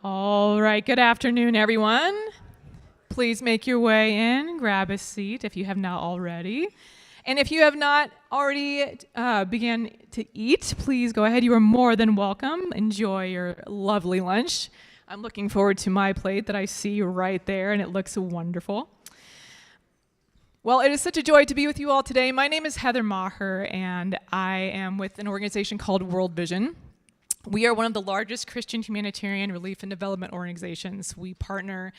All right, good afternoon, everyone. Please make your way in, grab a seat if you have not already. And if you have not already began to eat, please go ahead. You are more than welcome. Enjoy your lovely lunch. I'm looking forward to my plate that I see right there, and it looks wonderful. Well, it is such a joy to be with you all today. My name is Heather Maher, and I am with an organization called World Vision. We are one of the largest Christian humanitarian relief and development organizations. We partner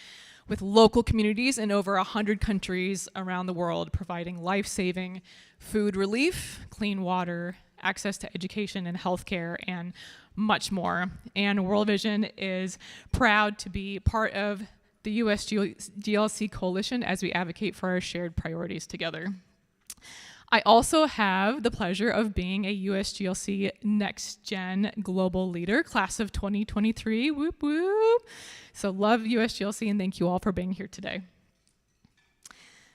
with local communities in over 100 countries around the world, providing life-saving food relief, clean water, access to education and healthcare, and much more. And World Vision is proud to be part of the USGLC coalition as we advocate for our shared priorities together. I also have the pleasure of being a USGLC Next Gen Global Leader, class of 2023, whoop whoop. So love USGLC and thank you all for being here today.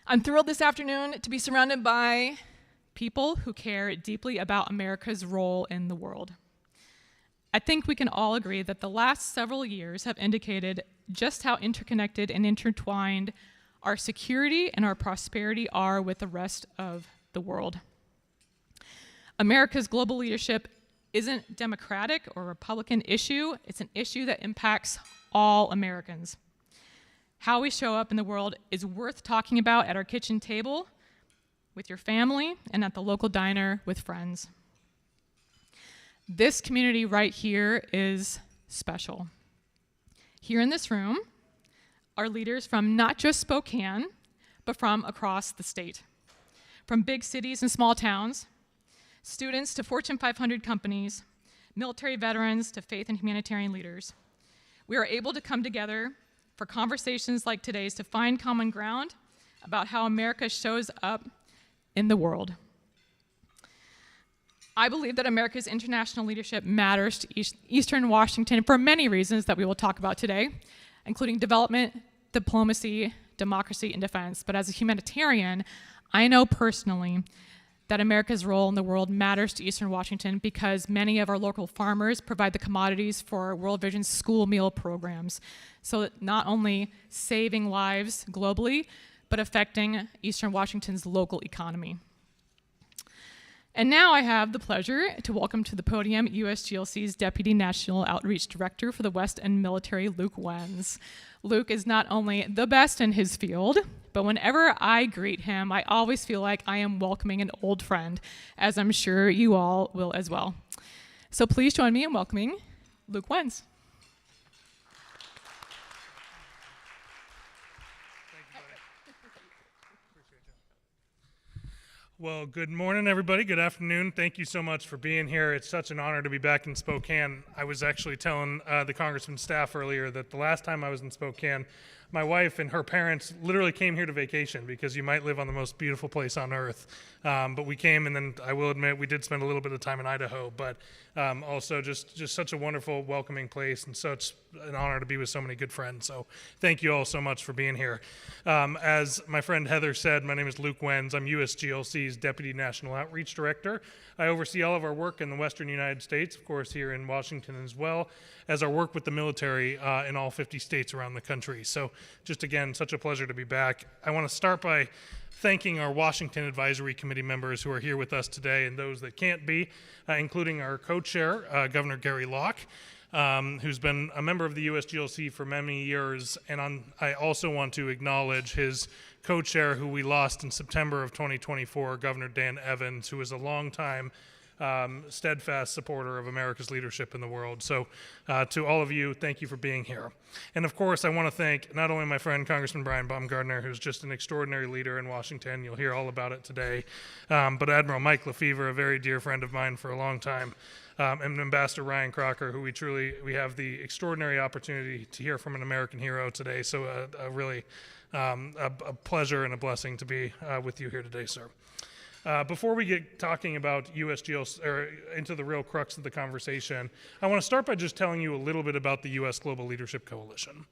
I'm thrilled this afternoon to be surrounded by people who care deeply about America's role in the world. I think we can all agree that the last several years have indicated just how interconnected and intertwined our security and our prosperity are with the rest of the world. America's global leadership isn't Democratic or Republican issue. It's an issue that impacts all Americans. How we show up in the world is worth talking about at our kitchen table, with your family, and at the local diner with friends. This community right here is special. Here in this room are leaders from not just Spokane, but from across the state. From big cities and small towns, students to Fortune 500 companies, military veterans to faith and humanitarian leaders. We are able to come together for conversations like today's to find common ground about how America shows up in the world. I believe that America's international leadership matters to Eastern Washington for many reasons that we will talk about today, including development, diplomacy, democracy, and defense. But as a humanitarian, I know personally that America's role in the world matters to Eastern Washington because many of our local farmers provide the commodities for World Vision's school meal programs. So not only saving lives globally, but affecting Eastern Washington's local economy. And now I have the pleasure to welcome to the podium USGLC's Deputy National Outreach Director for the West and Military, Luke Wenz. Luke is not only the best in his field, but whenever I greet him, I always feel like I am welcoming an old friend, as I'm sure you all will as well. So please join me in welcoming Luke Wenz. Well, good morning, everybody. Good afternoon. Thank you so much for being here. It's such an honor to be back in Spokane. I was actually telling the congressman's staff earlier that the last time I was in Spokane, my wife and her parents literally came here to vacation because you might live on the most beautiful place on earth. But we came, and then I will admit we did spend a little bit of time in Idaho, but also just such a wonderful, welcoming place and such an honor to be with so many good friends. So thank you all so much for being here. As my friend Heather said, my name is Luke Wenz. I'm USGLC's Deputy National Outreach Director. I oversee all of our work in the Western United States, of course here in Washington, as well as our work with the military in all 50 states around the country. So just again, such a pleasure to be back. I want to start by thanking our Washington Advisory Committee members who are here with us today and those that can't be, including our co-chair, Governor Gary Locke, who's been a member of the USGLC for many years. And I also want to acknowledge his co-chair who we lost in September of 2024, Governor Dan Evans, who is a longtime steadfast supporter of America's leadership in the world. So to all of you, thank you for being here. And of course, I want to thank not only my friend Congressman Baumgartner, who's just an extraordinary leader in Washington, you'll hear all about it today, but Admiral Mike Lefevre, a very dear friend of mine for a long time, and Ambassador Ryan Crocker, who we have the extraordinary opportunity to hear from an American hero today. So really a pleasure and a blessing to be with you here today, sir. Before we get talking about USGLC, or into the real crux of the conversation, I want to start by just telling you a little bit about the U.S. Global Leadership Coalition.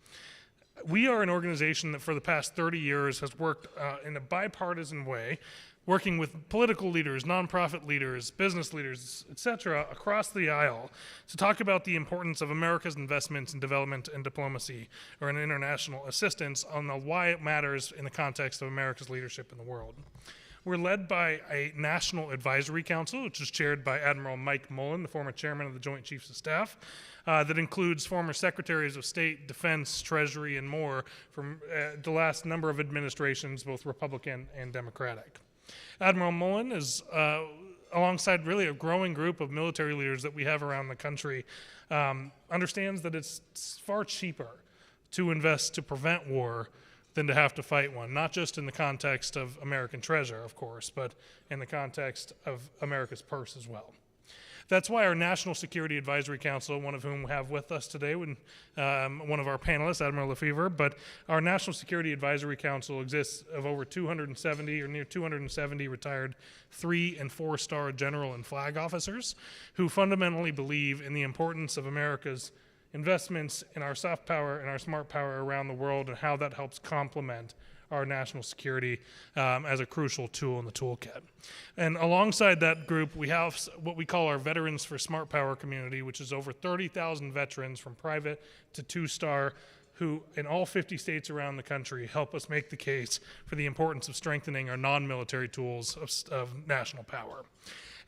We are an organization that for the past 30 years has worked in a bipartisan way working with political leaders, nonprofit leaders, business leaders, etc., across the aisle to talk about the importance of America's investments in development and diplomacy or in international assistance on why it matters in the context of America's leadership in the world. We're led by a National Advisory Council, which is chaired by Admiral Mike Mullen, the former chairman of the Joint Chiefs of Staff, that includes former secretaries of state, defense, treasury, and more from the last number of administrations, both Republican and Democratic. Admiral Mullen is, alongside really a growing group of military leaders that we have around the country, understands that it's far cheaper to invest to prevent war than to have to fight one, not just in the context of American treasure, of course, but in the context of America's purse as well. That's why our National Security Advisory Council, one of whom we have with us today, one of our panelists, Admiral Lefevre, but our National Security Advisory Council exists of over 270 or near 270 retired 3- and 4-star general and flag officers who fundamentally believe in the importance of America's investments in our soft power and our smart power around the world and how that helps complement our national security as a crucial tool in the toolkit. And alongside that group, we have what we call our Veterans for Smart Power community, which is over 30,000 veterans from private to 2-star who in all 50 states around the country help us make the case for the importance of strengthening our non-military tools of national power.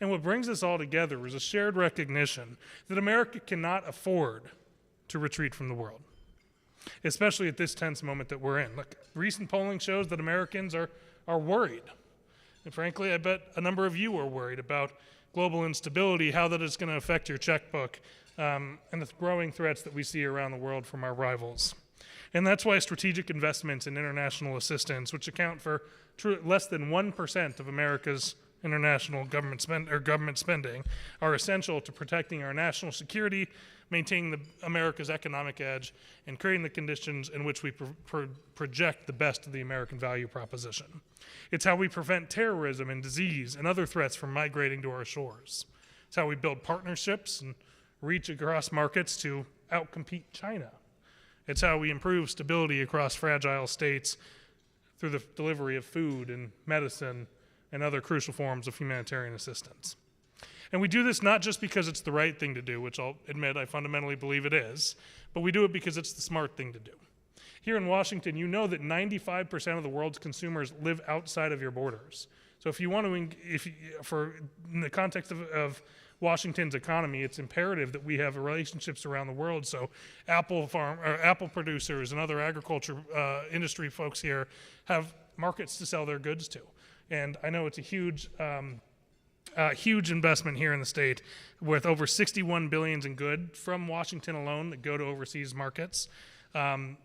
And what brings us all together is a shared recognition that America cannot afford to retreat from the world, especially at this tense moment that we're in. Look, recent polling shows that Americans are worried. And frankly, I bet a number of you are worried about global instability, how that is going to affect your checkbook, and the growing threats that we see around the world from our rivals. And that's why strategic investments in international assistance, which account for less than 1% of America's international government spending, are essential to protecting our national security, maintaining America's economic edge, and creating the conditions in which we project the best of the American value proposition. It's how we prevent terrorism and disease and other threats from migrating to our shores. It's how we build partnerships and reach across markets to outcompete China. It's how we improve stability across fragile states through the delivery of food and medicine and other crucial forms of humanitarian assistance. And we do this not just because it's the right thing to do, which I'll admit I fundamentally believe it is, but we do it because it's the smart thing to do. Here in Washington, you know that 95% of the world's consumers live outside of your borders. So if you want to, in the context of Washington's economy, it's imperative that we have relationships around the world. So apple producers and other agriculture industry folks here have markets to sell their goods to. And I know it's a huge investment here in the state, with over $61 billion in goods from Washington alone that go to overseas markets. And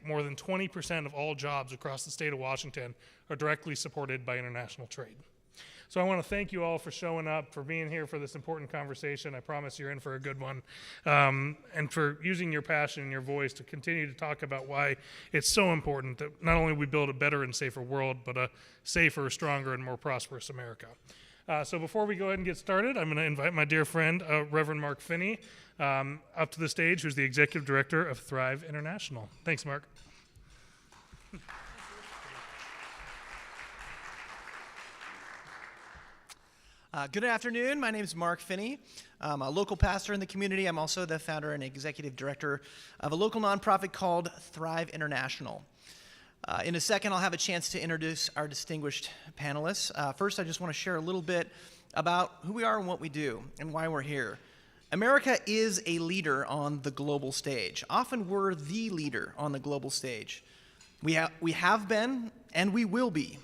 more than 20% of all jobs across the state of Washington are directly supported by international trade. So I want to thank you all for showing up, for being here for this important conversation. I promise you're in for a good one. And for using your passion and your voice to continue to talk about why it's so important that not only we build a better and safer world, but a safer, stronger, and more prosperous America. So before we go ahead and get started, I'm going to invite my dear friend, Reverend Mark Finney, up to the stage, who's the Executive Director of Thrive International. Thanks, Mark. Good afternoon. My name is Mark Finney. I'm a local pastor in the community. I'm also the founder and executive director of a local nonprofit called Thrive International. In a second, I'll have a chance to introduce our distinguished panelists. First, I just want to share a little bit about who we are and what we do and why we're here. America is a leader on the global stage. Often we're the leader on the global stage. We have been and we will be.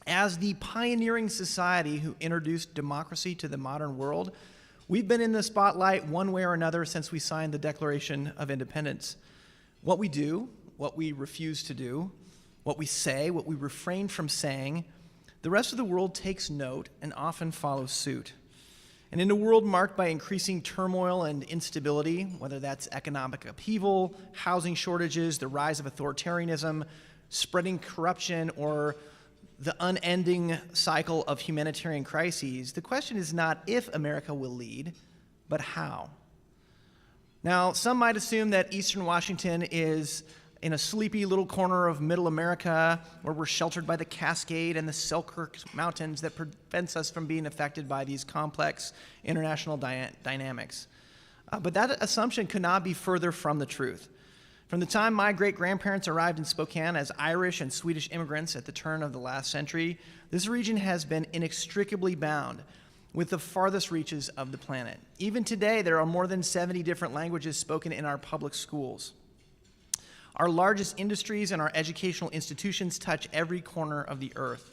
As the pioneering society who introduced democracy to the modern world, we've been in the spotlight one way or another since we signed the Declaration of Independence. What we do, what we refuse to do, what we say, what we refrain from saying, the rest of the world takes note and often follows suit. And in a world marked by increasing turmoil and instability, whether that's economic upheaval, housing shortages, the rise of authoritarianism, spreading corruption, or the unending cycle of humanitarian crises, the question is not if America will lead, but how. Now, some might assume that Eastern Washington is in a sleepy little corner of middle America where we're sheltered by the Cascade and the Selkirk Mountains that prevents us from being affected by these complex international dynamics. But that assumption could not be further from the truth. From the time my great-grandparents arrived in Spokane as Irish and Swedish immigrants at the turn of the last century, this region has been inextricably bound with the farthest reaches of the planet. Even today, there are more than 70 different languages spoken in our public schools. Our largest industries and our educational institutions touch every corner of the earth.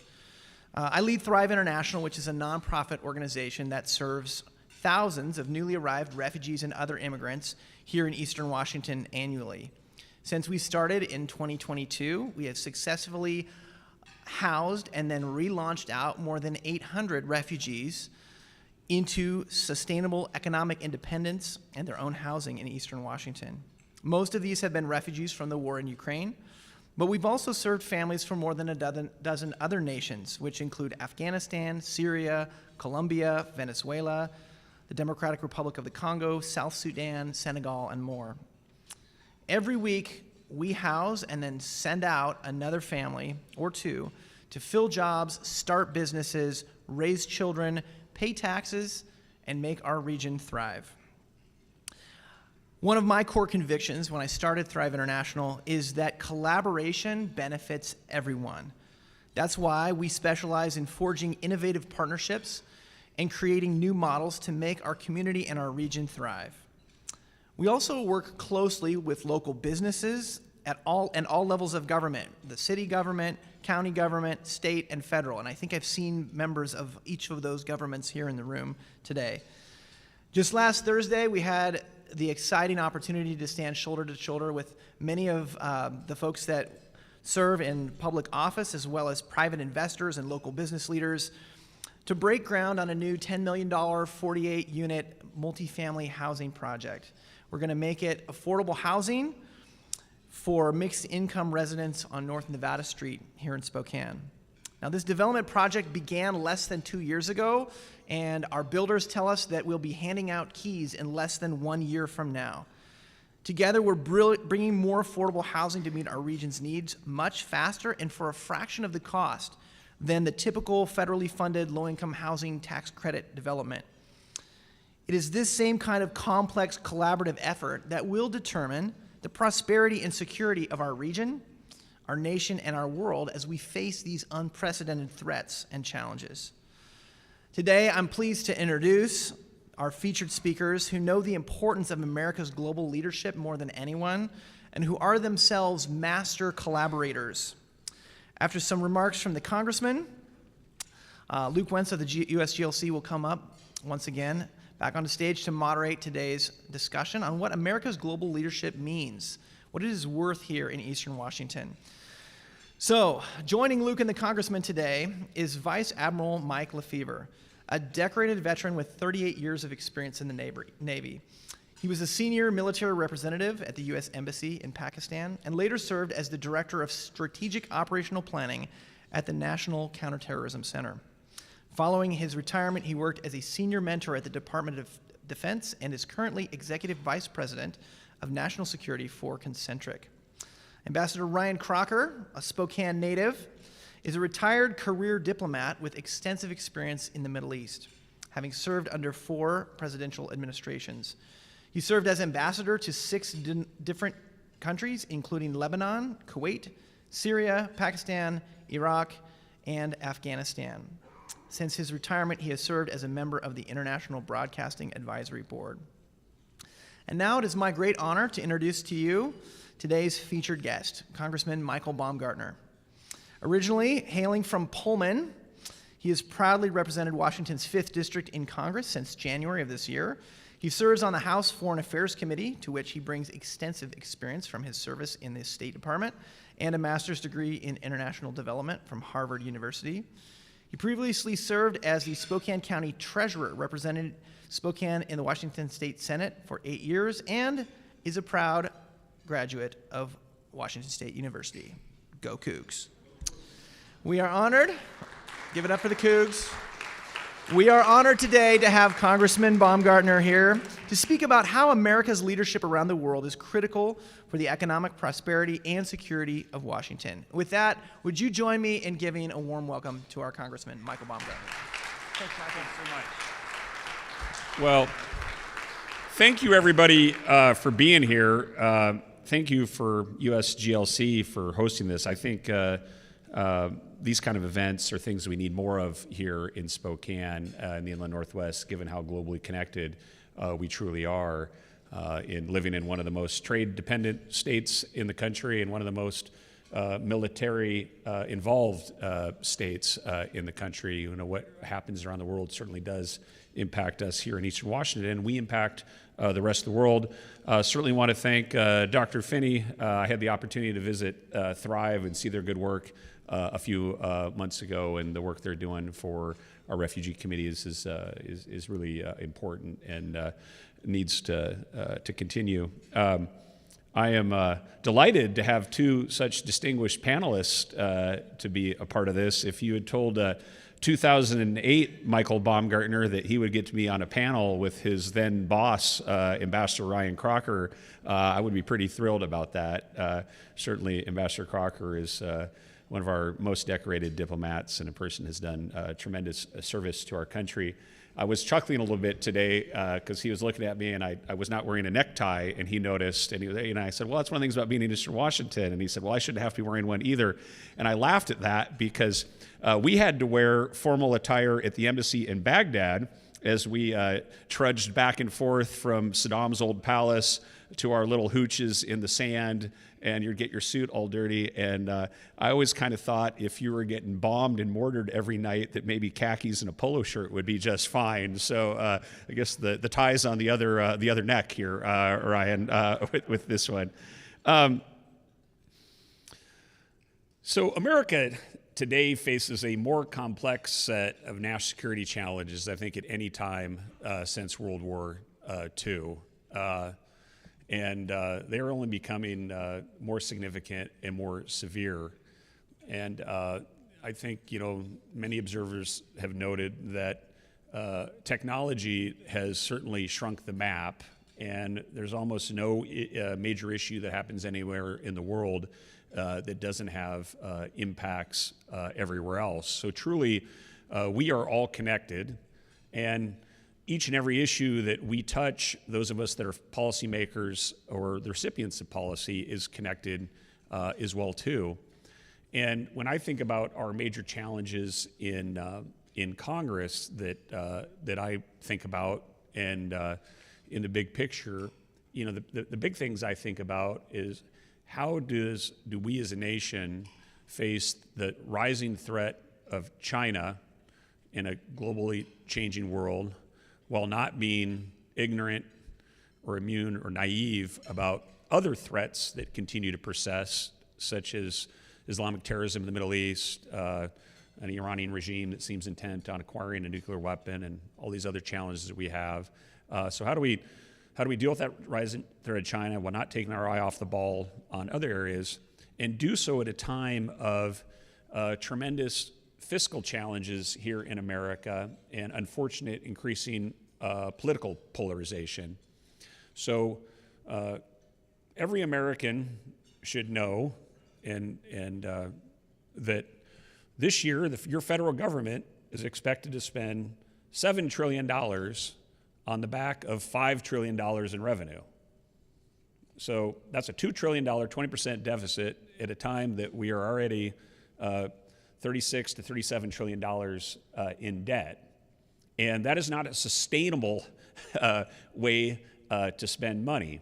I lead Thrive International, which is a nonprofit organization that serves thousands of newly arrived refugees and other immigrants here in Eastern Washington annually. Since we started in 2022, we have successfully housed and then relaunched out more than 800 refugees into sustainable economic independence and their own housing in Eastern Washington. Most of these have been refugees from the war in Ukraine, but we've also served families from more than a dozen other nations, which include Afghanistan, Syria, Colombia, Venezuela, the Democratic Republic of the Congo, South Sudan, Senegal, and more. Every week, we house and then send out another family or two to fill jobs, start businesses, raise children, pay taxes, and make our region thrive. One of my core convictions when I started Thrive International is that collaboration benefits everyone. That's why we specialize in forging innovative partnerships and creating new models to make our community and our region thrive. We also work closely with local businesses at all levels of government, the city government, county government, state, and federal. And I think I've seen members of each of those governments here in the room today. Just last Thursday, we had the exciting opportunity to stand shoulder to shoulder with many of the folks that serve in public office, as well as private investors and local business leaders, to break ground on a new $10 million, 48-unit multifamily housing project. We're going to make it affordable housing for mixed-income residents on North Nevada Street here in Spokane. Now, this development project began less than 2 years ago, and our builders tell us that we'll be handing out keys in less than 1 year from now. Together, we're bringing more affordable housing to meet our region's needs much faster and for a fraction of the cost than the typical federally funded low-income housing tax credit development. It is this same kind of complex collaborative effort that will determine the prosperity and security of our region, our nation, and our world as we face these unprecedented threats and challenges. Today, I'm pleased to introduce our featured speakers who know the importance of America's global leadership more than anyone and who are themselves master collaborators. After some remarks from the Congressman, Luke Wentz of the USGLC will come up once again back on the stage to moderate today's discussion on what America's global leadership means, what it is worth here in Eastern Washington. So, joining Luke and the Congressman today is Vice Admiral Mike Lefevre, a decorated veteran with 38 years of experience in the Navy. He was a senior military representative at the U.S. Embassy in Pakistan and later served as the Director of Strategic Operational Planning at the National Counterterrorism Center. Following his retirement, he worked as a senior mentor at the Department of Defense and is currently Executive Vice President of National Security for Concentric. Ambassador Ryan Crocker, a Spokane native, is a retired career diplomat with extensive experience in the Middle East, having served under 4 presidential administrations. He served as ambassador to 6 different countries, including Lebanon, Kuwait, Syria, Pakistan, Iraq, and Afghanistan. Since his retirement, he has served as a member of the International Broadcasting Advisory Board. And now it is my great honor to introduce to you today's featured guest, Congressman Michael Baumgartner. Originally hailing from Pullman, he has proudly represented Washington's 5th District in Congress since January of this year. He serves on the House Foreign Affairs Committee, to which he brings extensive experience from his service in the State Department and a master's degree in international development from Harvard University. He previously served as the Spokane County Treasurer, represented Spokane in the Washington State Senate for 8 years, and is a proud graduate of Washington State University. Go Cougs. We are honored. Give it up for the Cougs. We are honored today to have Congressman Baumgartner here to speak about how America's leadership around the world is critical for the economic prosperity and security of Washington. With that, would you join me in giving a warm welcome to our Congressman Michael Baumgartner? Thanks, Michael. Thanks so much. Well, thank you, everybody, for being here. Thank you for USGLC for hosting this. I think these kind of events are things we need more of here in Spokane, in the Inland Northwest, given how globally connected we truly are in living in one of the most trade-dependent states in the country and one of the most military-involved states in the country. You know, what happens around the world certainly does impact us here in Eastern Washington, and we impact the rest of the world. Certainly want to thank Dr. Finney. I had the opportunity to visit Thrive and see their good work a few months ago, and the work they're doing for our refugee committees is really important and needs to continue. I am delighted to have two such distinguished panelists to be a part of this. If you had told 2008 Michael Baumgartner that he would get to be on a panel with his then boss, Ambassador Ryan Crocker, I would be pretty thrilled about that. Certainly, Ambassador Crocker is one of our most decorated diplomats and a person who has done tremendous service to our country. I was chuckling a little bit today because he was looking at me and I was not wearing a necktie, and he noticed, and I said, well, that's one of the things about being in Eastern Washington. And he said, well, I shouldn't have to be wearing one either. And I laughed at that because we had to wear formal attire at the embassy in Baghdad as we trudged back and forth from Saddam's old palace to our little hooches in the sand, and you'd get your suit all dirty. And I always kind of thought if you were getting bombed and mortared every night that maybe khakis and a polo shirt would be just fine. So I guess the tie's on the other neck here, Ryan, with this one. So America today faces a more complex set of national security challenges, I think, at any time since World War II. And they're only becoming more significant and more severe. And I think, many observers have noted that technology has certainly shrunk the map, and there's almost no major issue that happens anywhere in the world that doesn't have impacts everywhere else. So truly, we are all connected, and each and every issue that we touch, those of us that are policymakers or the recipients of policy, is connected as well too. And when I think about our major challenges in Congress that I think about, and in the big picture, the big things I think about is how do we as a nation face the rising threat of China in a globally changing world, while not being ignorant or immune or naive about other threats that continue to persist, such as Islamic terrorism in the Middle East, an Iranian regime that seems intent on acquiring a nuclear weapon, and all these other challenges that we have. So how do we deal with that rising threat of China while not taking our eye off the ball on other areas, and do so at a time of tremendous fiscal challenges here in America and unfortunate increasing political polarization? So every American should know and that this year your federal government is expected to spend $7 trillion on the back of $5 trillion in revenue. So that's a $2 trillion, 20% deficit at a time that we are already $36 to $37 trillion in debt. And that is not a sustainable way to spend money.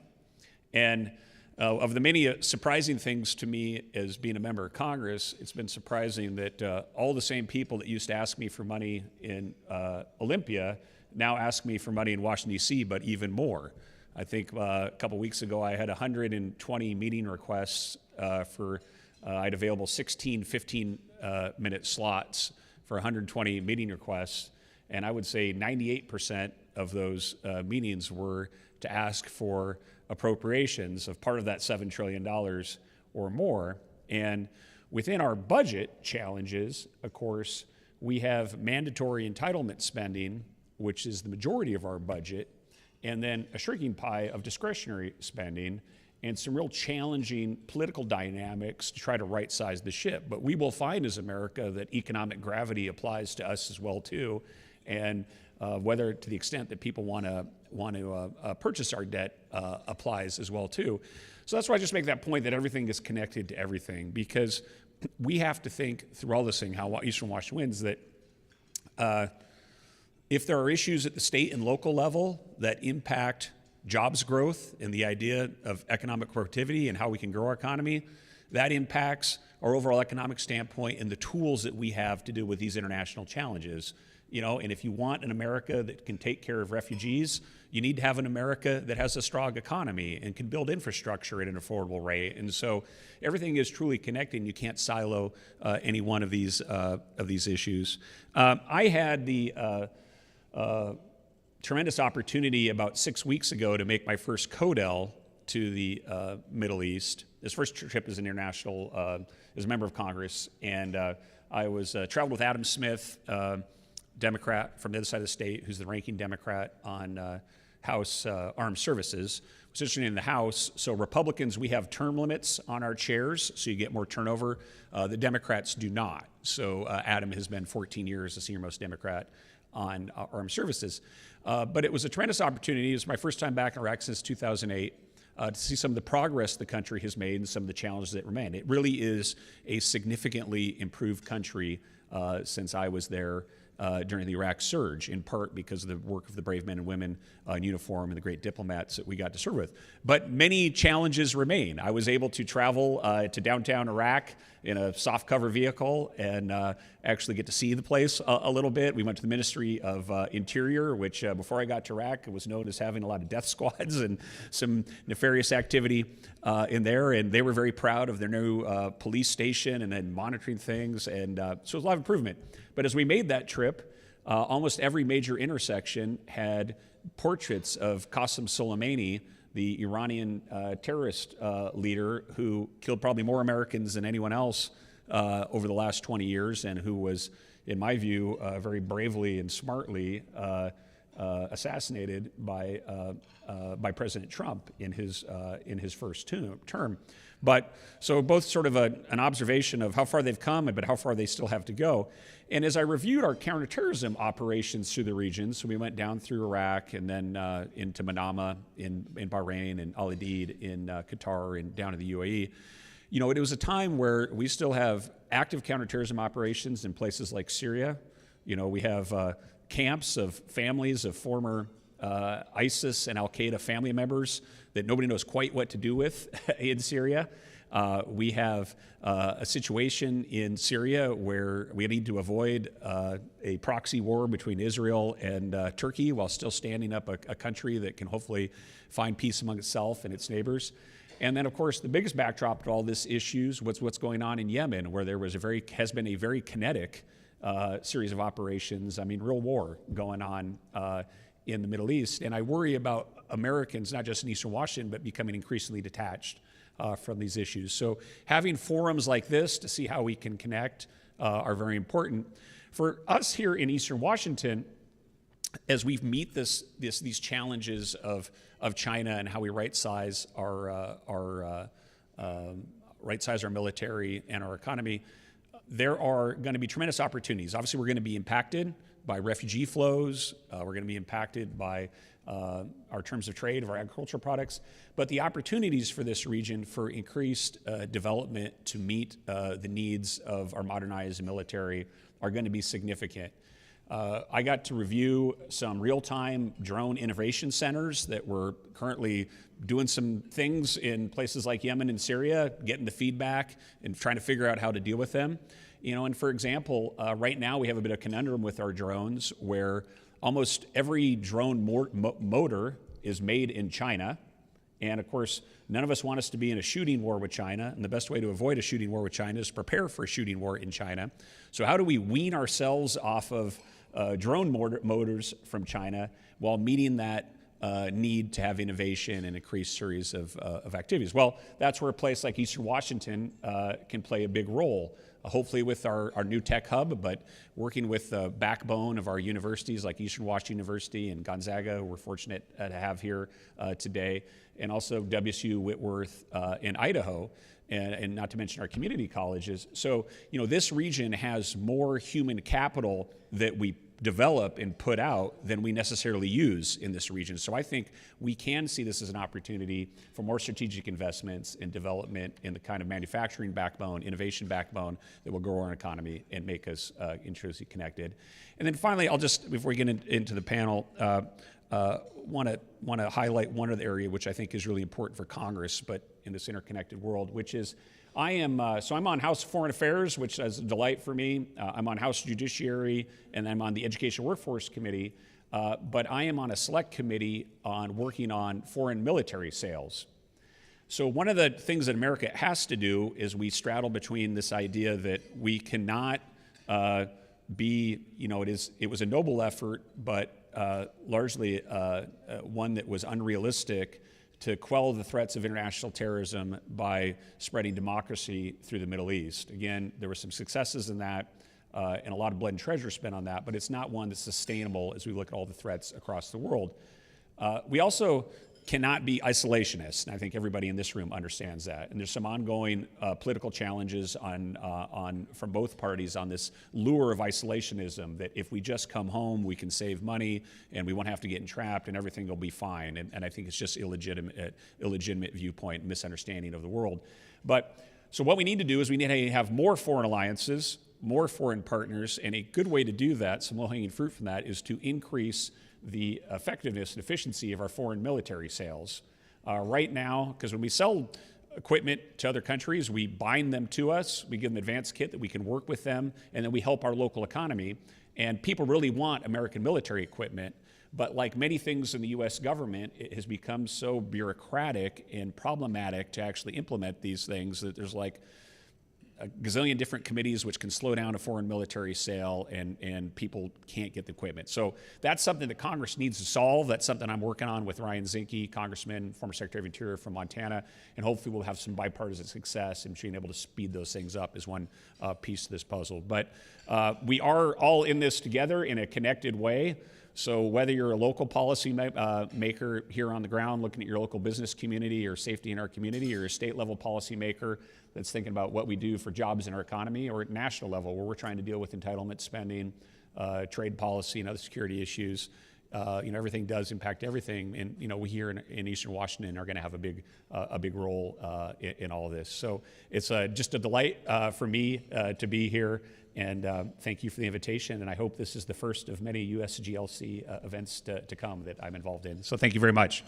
And of the many surprising things to me as being a member of Congress, it's been surprising that all the same people that used to ask me for money in Olympia now ask me for money in Washington, D.C., but even more. I think a couple weeks ago I had 120 meeting requests for I had available 16 15-minute slots for 120 meeting requests, and I would say 98% of those meetings were to ask for appropriations of part of that $7 trillion or more. And within our budget challenges, of course, we have mandatory entitlement spending, which is the majority of our budget, and then a shrinking pie of discretionary spending, and some real challenging political dynamics to try to right-size the ship. But we will find as America that economic gravity applies to us as well too, and whether to the extent that people want to purchase our debt applies as well too. So that's why I just make that point that everything is connected to everything, because we have to think through all this thing how Eastern Washington wins, that if there are issues at the state and local level that impact jobs growth and the idea of economic productivity and how we can grow our economy, that impacts our overall economic standpoint and the tools that we have to deal with these international challenges. And if you want an America that can take care of refugees, you need to have an America that has a strong economy and can build infrastructure at an affordable rate. And so everything is truly connected, and you can't silo any one of these issues. I had the tremendous opportunity about 6 weeks ago to make my first CODEL to the Middle East. This first trip as an international, as a member of Congress, and I was traveled with Adam Smith, Democrat from the other side of the state, who's the ranking Democrat on House Armed Services. It's interesting in the House, so Republicans, we have term limits on our chairs, so you get more turnover. The Democrats do not. So Adam has been 14 years the senior-most Democrat on armed services. But it was a tremendous opportunity. It was my first time back in Iraq since 2008 to see some of the progress the country has made and some of the challenges that remain. It really is a significantly improved country since I was there during the Iraq surge, in part because of the work of the brave men and women in uniform and the great diplomats that we got to serve with. But many challenges remain. I was able to travel to downtown Iraq in a soft cover vehicle and actually get to see the place a little bit. We went to the Ministry of Interior, which before I got to Iraq was known as having a lot of death squads and some nefarious activity in there, and they were very proud of their new police station and then monitoring things, and so it was a lot of improvement. But as we made that trip, almost every major intersection had portraits of Qasem Soleimani, the Iranian terrorist leader who killed probably more Americans than anyone else over the last 20 years, and who was, in my view, very bravely and smartly assassinated by President Trump in his first term. But so both sort of an observation of how far they've come, but how far they still have to go. And as I reviewed our counterterrorism operations through the region, so we went down through Iraq and then into Manama in Bahrain and Al Udeid in Qatar and down to the UAE. It was a time where we still have active counterterrorism operations in places like Syria. We have camps of families of former ISIS and Al-Qaeda family members that nobody knows quite what to do with in Syria. We have a situation in Syria where we need to avoid a proxy war between Israel and Turkey while still standing up a country that can hopefully find peace among itself and its neighbors. And then, of course, the biggest backdrop to all this issues, what's going on in Yemen, where there has been a very kinetic series of operations, real war going on in the Middle East. And I worry about Americans, not just in Eastern Washington, but becoming increasingly detached from these issues. So having forums like this to see how we can connect are very important. For us here in Eastern Washington, as we meet these challenges of China and how we right-size our military and our economy, there are going to be tremendous opportunities. Obviously, we're going to be impacted by refugee flows. We're going to be impacted by our terms of trade of our agricultural products. But the opportunities for this region for increased development to meet the needs of our modernized military are going to be significant. I got to review some real-time drone innovation centers that were currently doing some things in places like Yemen and Syria, getting the feedback and trying to figure out how to deal with them. And for example, right now we have a bit of conundrum with our drones where almost every drone motor is made in China. And of course, none of us want us to be in a shooting war with China. And the best way to avoid a shooting war with China is prepare for a shooting war in China. So how do we wean ourselves off of drone motors from China while meeting that need to have innovation and increased series of activities. Well, that's where a place like Eastern Washington can play a big role. Hopefully with our new tech hub, but working with the backbone of our universities like Eastern Washington University and Gonzaga, who we're fortunate to have here today, and also WSU Whitworth in Idaho, and not to mention our community colleges. So, this region has more human capital that we develop and put out than we necessarily use in this region. So I think we can see this as an opportunity for more strategic investments and development in the kind of manufacturing backbone, innovation backbone that will grow our economy and make us intrinsically connected. And then finally, I'll just, before we get into the panel, want to highlight one other area which I think is really important for Congress, but in this interconnected world, which is I'm on House Foreign Affairs, which is a delight for me. I'm on House Judiciary, and I'm on the Education Workforce Committee. But I am on a select committee on working on foreign military sales. So one of the things that America has to do is we straddle between this idea that we cannot it was a noble effort, but largely one that was unrealistic to quell the threats of international terrorism by spreading democracy through the Middle East. Again, there were some successes in that and a lot of blood and treasure spent on that, but it's not one that's sustainable as we look at all the threats across the world. We also cannot be isolationists, and I think everybody in this room understands that. And there's some ongoing political challenges from both parties on this lure of isolationism, that if we just come home, we can save money and we won't have to get entrapped and everything will be fine. And I think it's just illegitimate viewpoint and misunderstanding of the world. So what we need to do is we need to have more foreign alliances, more foreign partners, and a good way to do that, some low-hanging fruit from that, is to increase the effectiveness and efficiency of our foreign military sales. Right now, because when we sell equipment to other countries, we bind them to us, we give them advanced kit that we can work with them, and then we help our local economy. And people really want American military equipment, but like many things in the US government, it has become so bureaucratic and problematic to actually implement these things that there's like a gazillion different committees which can slow down a foreign military sale, and people can't get the equipment. So that's something that Congress needs to solve. That's something I'm working on with Ryan Zinke, Congressman, former Secretary of Interior from Montana, and hopefully we'll have some bipartisan success in being able to speed those things up as one piece of this puzzle. But we are all in this together in a connected way. So whether you're a local policy maker here on the ground looking at your local business community or safety in our community, or a state level policy maker that's thinking about what we do for jobs in our economy, or at national level where we're trying to deal with entitlement spending, trade policy, and other security issues, everything does impact everything. And we here in Eastern Washington are going to have a big role in all of this. So it's just a delight for me to be here. And thank you for the invitation, and I hope this is the first of many USGLC events to come that I'm involved in. So thank you very much.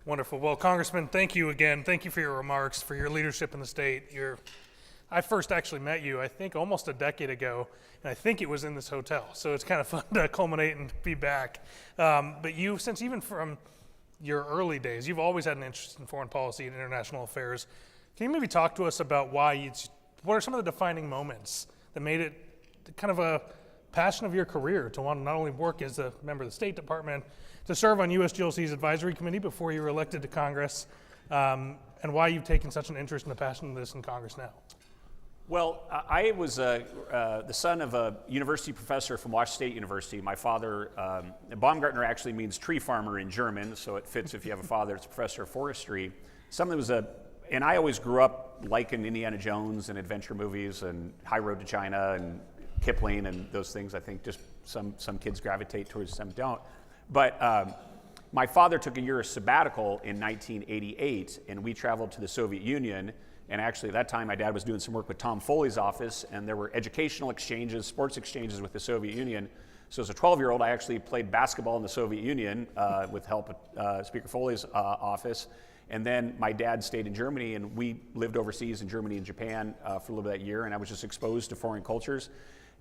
Wonderful. Well, Congressman, thank you again. Thank you for your remarks, for your leadership in the state. I first actually met you, I think, almost a decade ago, and I think it was in this hotel. So it's kind of fun to culminate and be back. But you, since even from your early days, you've always had an interest in foreign policy and international affairs. Can you maybe talk to us about what are some of the defining moments that made it kind of a passion of your career to want to not only work as a member of the State Department, to serve on USGLC's advisory committee before you were elected to Congress, and why you've taken such an interest and a passion in this in Congress now? Well, I was the son of a university professor from Washington State University. My father, Baumgartner actually means tree farmer in German, so it fits if you have a father that's a professor of forestry. And I always grew up liking Indiana Jones and adventure movies and High Road to China and Kipling and those things. I think just some kids gravitate towards, some don't. But my father took a year of sabbatical in 1988, and we traveled to the Soviet Union. And actually, at that time, my dad was doing some work with Tom Foley's office, and there were educational exchanges, sports exchanges with the Soviet Union. So as a 12-year-old, I actually played basketball in the Soviet Union with help of Speaker Foley's office. And then my dad stayed in Germany, and we lived overseas in Germany and Japan for a little bit of that year, and I was just exposed to foreign cultures.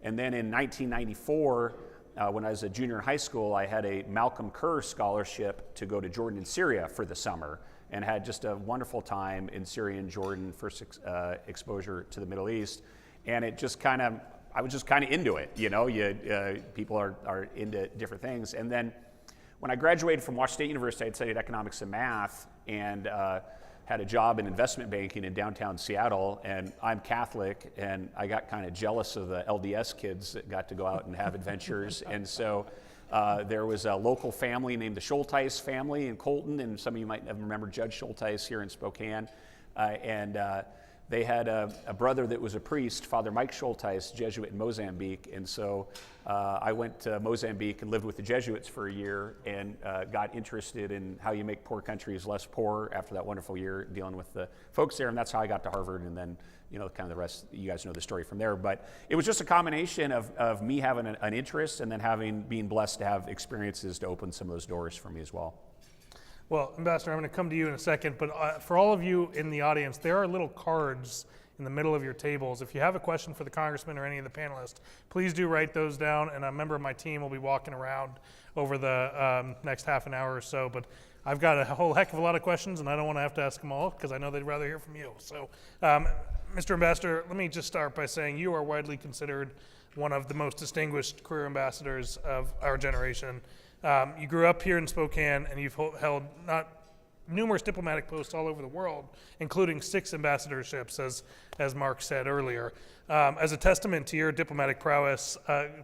And then in 1994, when I was a junior in high school, I had a Malcolm Kerr scholarship to go to Jordan and Syria for the summer, and had just a wonderful time in Syria and Jordan, first exposure to the Middle East. And it just kind of, I was just kind of into it, you know, people are into different things. And then when I graduated from Washington State University, I'd studied economics and math, and had a job in investment banking in downtown Seattle. And I'm Catholic, and I got kind of jealous of the LDS kids that got to go out and have adventures. And so there was a local family named the Schulteis family in Colton, and some of you might remember Judge Schulteis here in Spokane. They had a brother that was a priest, Father Mike Schulteis, Jesuit in Mozambique, and so I went to Mozambique and lived with the Jesuits for a year, and got interested in how you make poor countries less poor after that wonderful year dealing with the folks there, and that's how I got to Harvard, and then, you know, kind of the rest, you guys know the story from there. But it was just a combination of me having an interest, and then being blessed to have experiences to open some of those doors for me as well. Well, Ambassador, I'm going to come to you in a second, but for all of you in the audience, there are little cards in the middle of your tables. If you have a question for the congressman or any of the panelists, please do write those down, and a member of my team will be walking around over the next half an hour or so. But I've got a whole heck of a lot of questions, and I don't want to have to ask them all, because I know they'd rather hear from you. So, Mr. Ambassador, let me just start by saying you are widely considered one of the most distinguished career ambassadors of our generation. You grew up here in Spokane, and you've held numerous diplomatic posts all over the world, including 6 ambassadorships, as Mark said earlier. As a testament to your diplomatic prowess,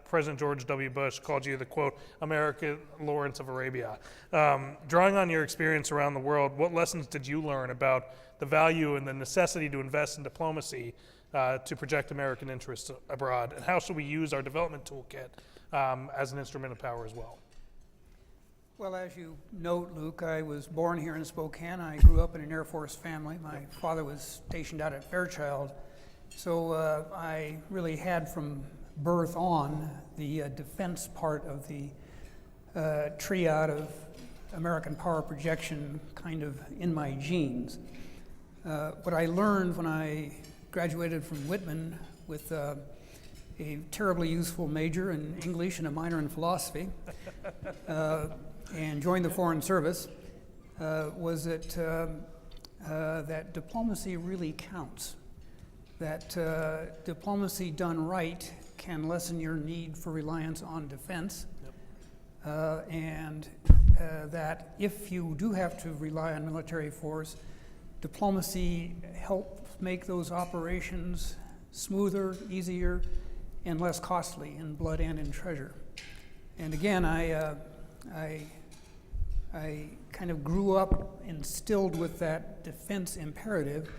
President George W. Bush called you the, quote, American Lawrence of Arabia. Drawing on your experience around the world, what lessons did you learn about the value and the necessity to invest in diplomacy to project American interests abroad? And how should we use our development toolkit as an instrument of power as well? Well, as you note, Luke, I was born here in Spokane. I grew up in an Air Force family. My father was stationed out at Fairchild. So I really had from birth on the defense part of the triad of American power projection kind of in my genes. What I learned when I graduated from Whitman with a terribly useful major in English and a minor in philosophy, and joined the Foreign Service, was that diplomacy really counts. That diplomacy done right can lessen your need for reliance on defense, and that if you do have to rely on military force, diplomacy helps make those operations smoother, easier, and less costly in blood and in treasure. And again, I kind of grew up instilled with that defense imperative,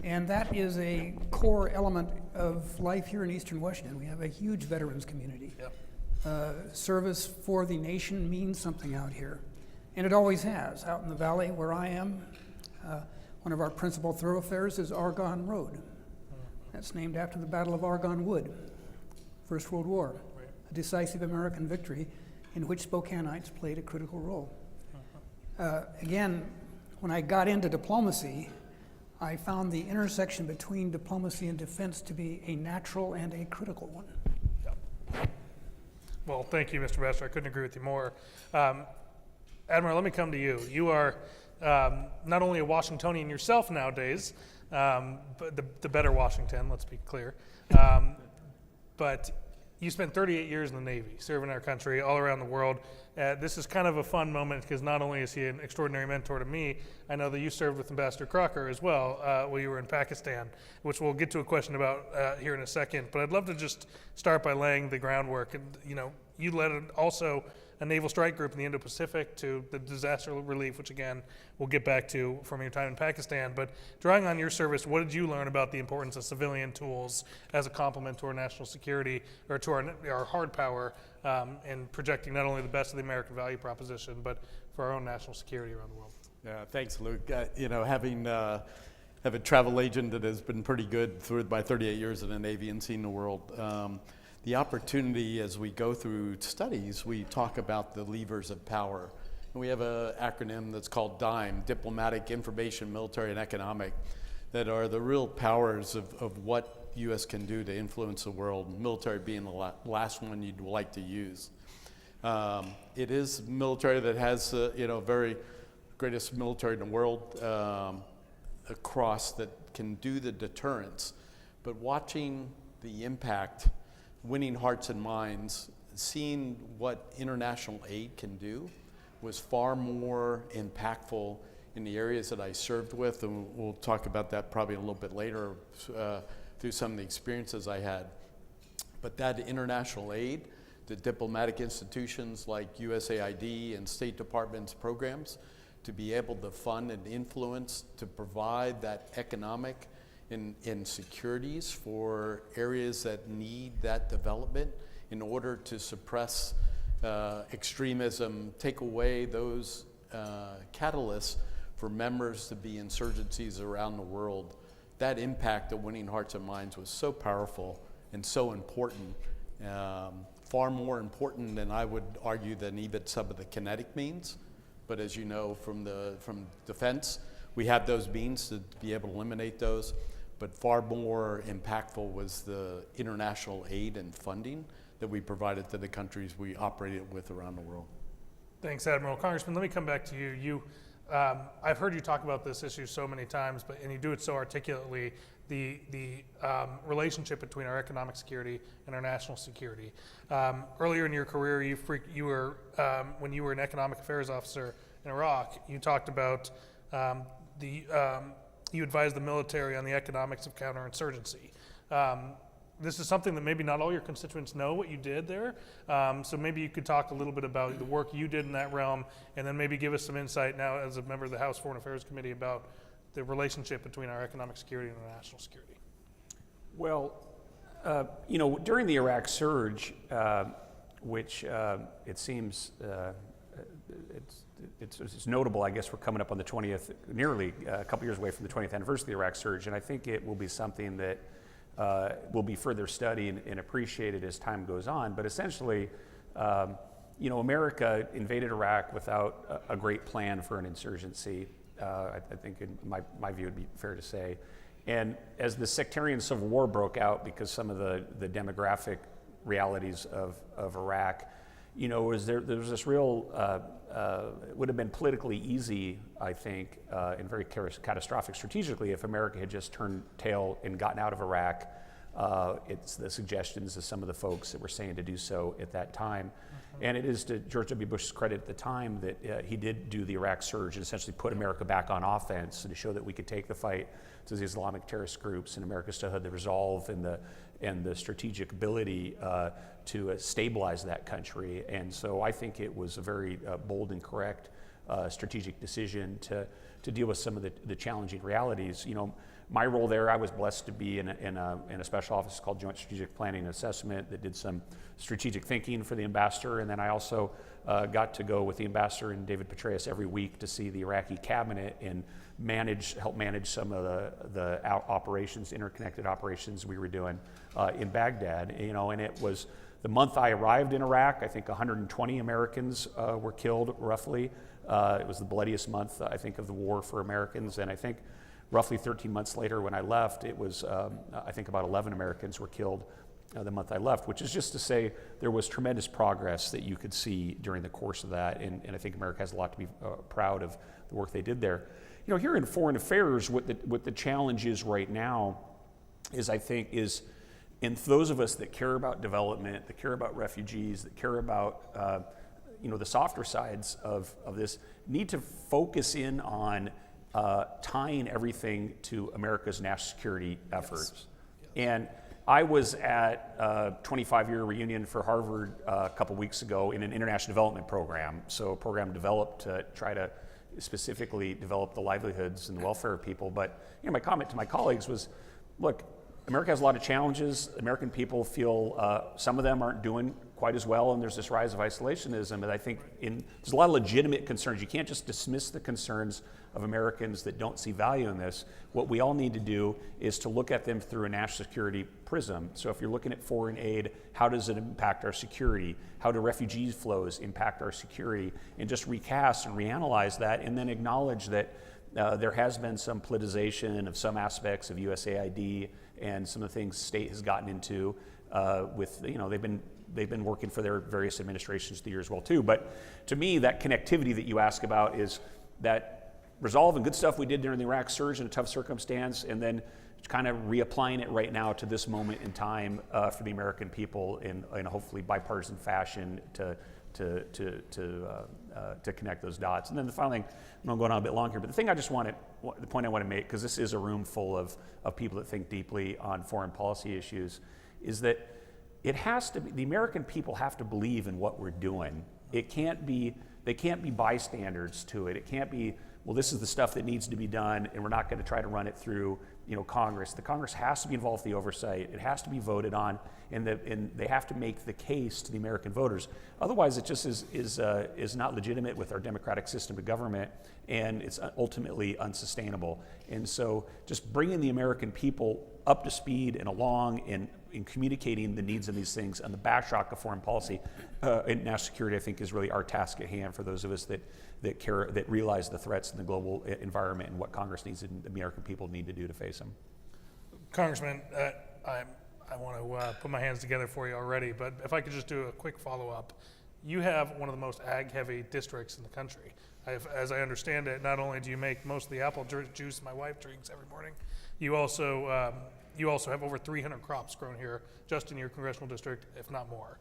and that is a core element of life here in Eastern Washington. We have a huge veterans community. Yep. Service for the nation means something out here, and it always has. Out in the valley where I am, one of our principal thoroughfares is Argonne Road. That's named after the Battle of Argonne Wood, First World War, a decisive American victory in which Spokaneites played a critical role. Again, when I got into diplomacy, I found the intersection between diplomacy and defense to be a natural and a critical one. Yep. Well, thank you, Mr. Ambassador. I couldn't agree with you more. Admiral, let me come to you. You are not only a Washingtonian yourself nowadays, but the better Washington, let's be clear, but you spent 38 years in the Navy, serving our country all around the world. This is kind of a fun moment because not only is he an extraordinary mentor to me, I know that you served with Ambassador Crocker as well while you were in Pakistan, which we'll get to a question about here in a second. But I'd love to just start by laying the groundwork. And you led also a naval strike group in the Indo-Pacific to the disaster relief, which again, we'll get back to from your time in Pakistan. But drawing on your service, what did you learn about the importance of civilian tools as a complement to our national security, or to our hard power, in projecting not only the best of the American value proposition, but for our own national security around the world? Yeah, thanks, Luke. Having a travel agent that has been pretty good through my 38 years in the Navy and seeing the world, the opportunity as we go through studies, we talk about the levers of power And we have an acronym that's called DIME, Diplomatic, Information, Military, and Economic, that are the real powers of what U.S. can do to influence the world, military being the last one you'd like to use. It is military that has, very greatest military in the world across that can do the deterrence. But watching the impact, winning hearts and minds, seeing what international aid can do was far more impactful in the areas that I served with, and we'll talk about that probably a little bit later through some of the experiences I had. But that international aid, the diplomatic institutions like USAID and State Department's programs, to be able to fund and influence, to provide that economic and securities for areas that need that development in order to suppress extremism, take away those catalysts for members to be insurgencies around the world. That impact of winning hearts and minds was so powerful and so important, far more important than I would argue than even some of the kinetic means. But as you know from defense, we have those means to be able to eliminate those. But far more impactful was the international aid and funding that we provided to the countries we operated with around the world. Thanks, Admiral. Congressman, let me come back to you. I've heard you talk about this issue so many times, and you do it so articulately, the relationship between our economic security and our national security. Earlier in your career, you were when you were an economic affairs officer in Iraq, you talked about you advised the military on the economics of counterinsurgency. This is something that maybe not all your constituents know what you did there. So maybe you could talk a little bit about the work you did in that realm, and then maybe give us some insight now as a member of the House Foreign Affairs Committee about the relationship between our economic security and our national security. Well, during the Iraq surge, which it seems it's notable, I guess we're coming up on the 20th, nearly a couple years away from the 20th anniversary of the Iraq surge, and I think it will be something that will be further studied and appreciated as time goes on. But essentially, America invaded Iraq without a great plan for an insurgency. I think in my view, it would be fair to say. And as the sectarian civil war broke out, because some of the demographic realities of Iraq, there was this real, it would have been politically easy, I think, and very catastrophic strategically if America had just turned tail and gotten out of Iraq. It's the suggestions of some of the folks that were saying to do so at that time. And it is to George W. Bush's credit at the time that he did do the Iraq surge and essentially put America back on offense to show that we could take the fight to the Islamic terrorist groups, and America still had the resolve and the strategic ability to stabilize that country. And so I think it was a very bold and correct strategic decision to deal with some of the challenging realities. My role there, I was blessed to be in a special office called Joint Strategic Planning and Assessment that did some strategic thinking for the ambassador, and then I also got to go with the ambassador and David Petraeus every week to see the Iraqi cabinet and help manage some of the operations, interconnected operations we were doing in Baghdad. And it was the month I arrived in Iraq, I think 120 Americans were killed roughly. It was the bloodiest month, I think, of the war for Americans, and I think roughly 13 months later when I left, it was, I think about 11 Americans were killed the month I left, which is just to say there was tremendous progress that you could see during the course of that, and I think America has a lot to be proud of the work they did there. Here in foreign affairs, what the challenge is right now is, I think, and those of us that care about development, that care about refugees, that care about the softer sides of this, need to focus in on tying everything to America's national security efforts. Yes. And I was at a 25-year reunion for Harvard a couple weeks ago in an international development program. So a program developed to try to specifically develop the livelihoods and the welfare of people. But my comment to my colleagues was, look, America has a lot of challenges. American people feel some of them aren't doing quite as well, and there's this rise of isolationism. And I think there's a lot of legitimate concerns. You can't just dismiss the concerns of Americans that don't see value in this. What we all need to do is to look at them through a national security prism. So if you're looking at foreign aid, how does it impact our security? How do refugee flows impact our security? And just recast and reanalyze that, and then acknowledge that there has been some politicization of some aspects of USAID and some of the things state has gotten into with, they've been working for their various administrations through the years as well too. But to me, that connectivity that you ask about is that resolve and good stuff we did during the Iraq surge in a tough circumstance, and then kind of reapplying it right now to this moment in time for the American people in a hopefully bipartisan fashion to connect those dots. And then the final thing, I'm going on a bit long here, but the point I want to make, because this is a room full of people that think deeply on foreign policy issues, is that it has to be, the American people have to believe in what we're doing. They can't be bystanders to it. It can't be, well, this is the stuff that needs to be done, and we're not going to try to run it through, Congress. The Congress has to be involved in the oversight. It has to be voted on, and they have to make the case to the American voters. Otherwise, it just is not legitimate with our democratic system of government, and it's ultimately unsustainable. And so, just bringing the American people up to speed and along in communicating the needs of these things on the backdrop of foreign policy and national security, I think, is really our task at hand for those of us that care, that realize the threats in the global environment and what Congress needs and the American people need to do to face them. Congressman, I want to put my hands together for you already, but if I could just do a quick follow-up. You have one of the most ag-heavy districts in the country. As I understand it, not only do you make most of the apple juice my wife drinks every morning, you also have over 300 crops grown here just in your congressional district, if not more.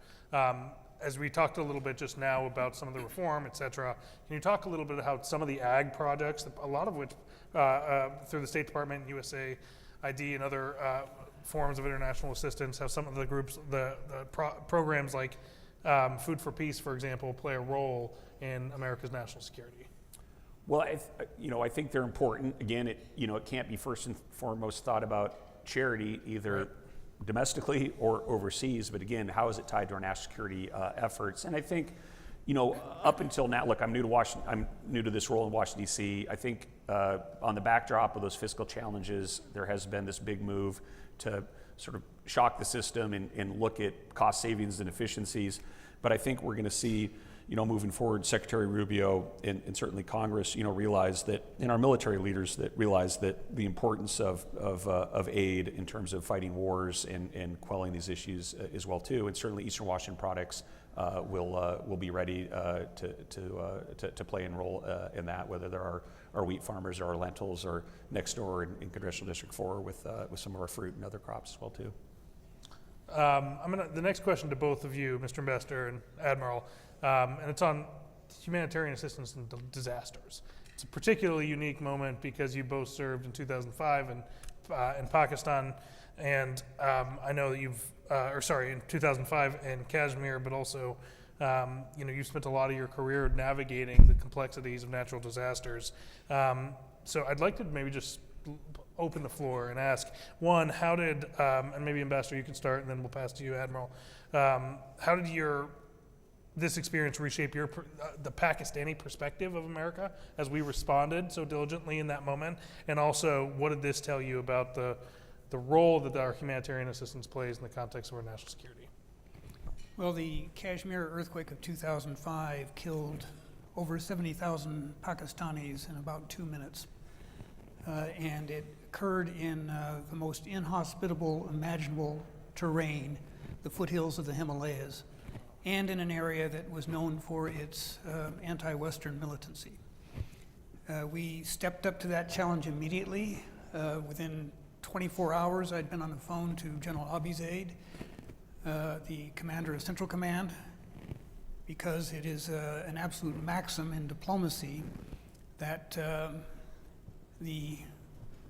As we talked a little bit just now about some of the reform, et cetera, can you talk a little bit about some of the ag projects, a lot of which through the State Department, USAID, and other forms of international assistance have some of the groups, the programs like Food for Peace, for example, play a role in America's national security? Well, I think they're important. Again, it can't be first and foremost thought about charity, either domestically or overseas. But again, how is it tied to our national security efforts? And I think, up until now, look, I'm new to Washington. I'm new to this role in Washington D.C. I think on the backdrop of those fiscal challenges, there has been this big move to sort of shock the system and look at cost savings and efficiencies. But I think we're going to see, moving forward, Secretary Rubio and certainly Congress, realize that, and our military leaders that realize that the importance of aid in terms of fighting wars and quelling these issues as well too. And certainly Eastern Washington products will be ready to play a role in that, whether there are wheat farmers or our lentils, or next door in Congressional District 4 with some of our fruit and other crops as well too. The next question to both of you, Mr. Ambassador and Admiral, and it's on humanitarian assistance in disasters. It's a particularly unique moment because you both served in 2005 in Pakistan, and I know that in 2005 in Kashmir, but also you've spent a lot of your career navigating the complexities of natural disasters. So I'd like to maybe just open the floor and ask, one, how did, and maybe Ambassador you can start and then we'll pass to you, Admiral, how did this experience reshape the Pakistani perspective of America as we responded so diligently in that moment? And also, what did this tell you about the role that our humanitarian assistance plays in the context of our national security? Well, the Kashmir earthquake of 2005 killed over 70,000 Pakistanis in about 2 minutes. And it occurred in the most inhospitable imaginable terrain, the foothills of the Himalayas, and in an area that was known for its anti-Western militancy. We stepped up to that challenge immediately. Within 24 hours, I'd been on the phone to General Abizaid, the commander of Central Command, because it is an absolute maxim in diplomacy that the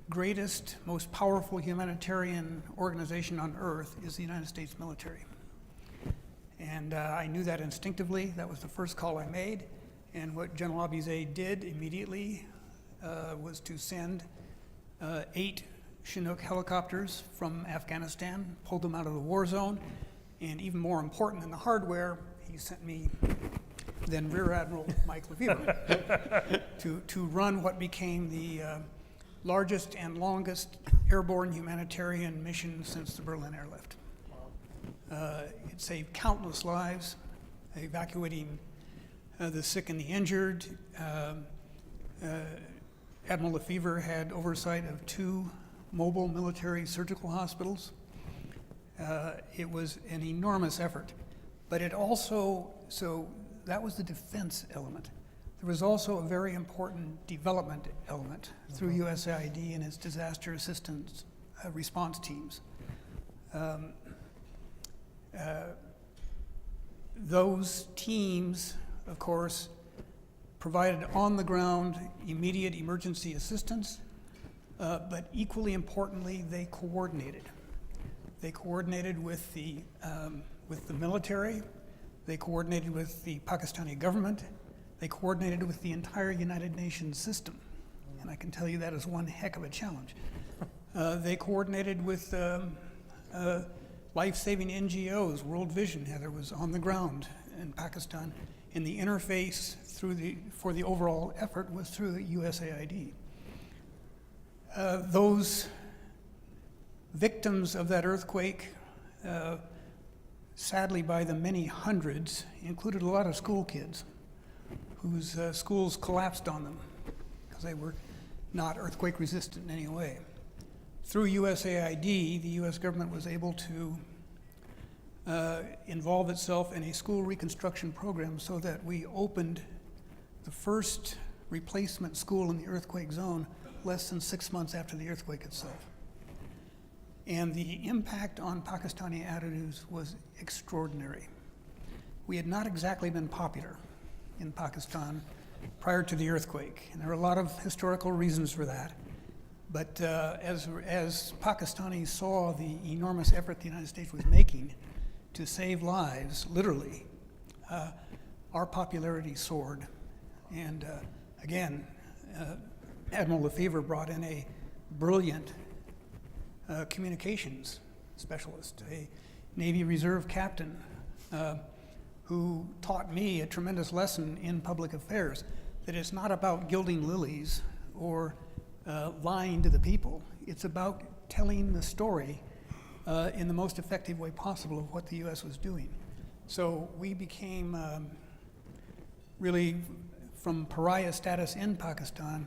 greatest, most powerful humanitarian organization on earth is the United States military. And I knew that instinctively. That was the first call I made. And what General Abizaid did immediately was to send 8 Chinook helicopters from Afghanistan, pulled them out of the war zone, And even more important than the hardware, he sent me then Rear Admiral Michael Baumgartner to run what became the largest and longest airborne humanitarian mission since the Berlin airlift. It saved countless lives, evacuating the sick and the injured. Admiral Lefevre had oversight of 2 mobile military surgical hospitals. It was an enormous effort, but it also, so that was the defense element. There was also a very important development element through USAID and its disaster assistance response teams. Those teams, of course, provided on-the-ground immediate emergency assistance, but equally importantly, they coordinated. They coordinated with the military, they coordinated with the Pakistani government, they coordinated with the entire United Nations system. And I can tell you that is one heck of a challenge. They coordinated with life-saving NGOs. World Vision, Heather, was on the ground in Pakistan, and the interface for the overall effort was through the USAID. Those victims of that earthquake, sadly by the many hundreds, included a lot of school kids whose schools collapsed on them because they were not earthquake resistant in any way. Through USAID, the US government was able to involve itself in a school reconstruction program so that we opened the first replacement school in the earthquake zone less than 6 months after the earthquake itself. And the impact on Pakistani attitudes was extraordinary. We had not exactly been popular in Pakistan prior to the earthquake, and there are a lot of historical reasons for that. But as Pakistanis saw the enormous effort the United States was making to save lives, literally, our popularity soared. And again, Admiral Lefevre brought in a brilliant communications specialist, a Navy Reserve captain who taught me a tremendous lesson in public affairs, that it's not about gilding lilies or lying to the people. It's about telling the story in the most effective way possible of what the U.S. was doing. So we became really from pariah status in Pakistan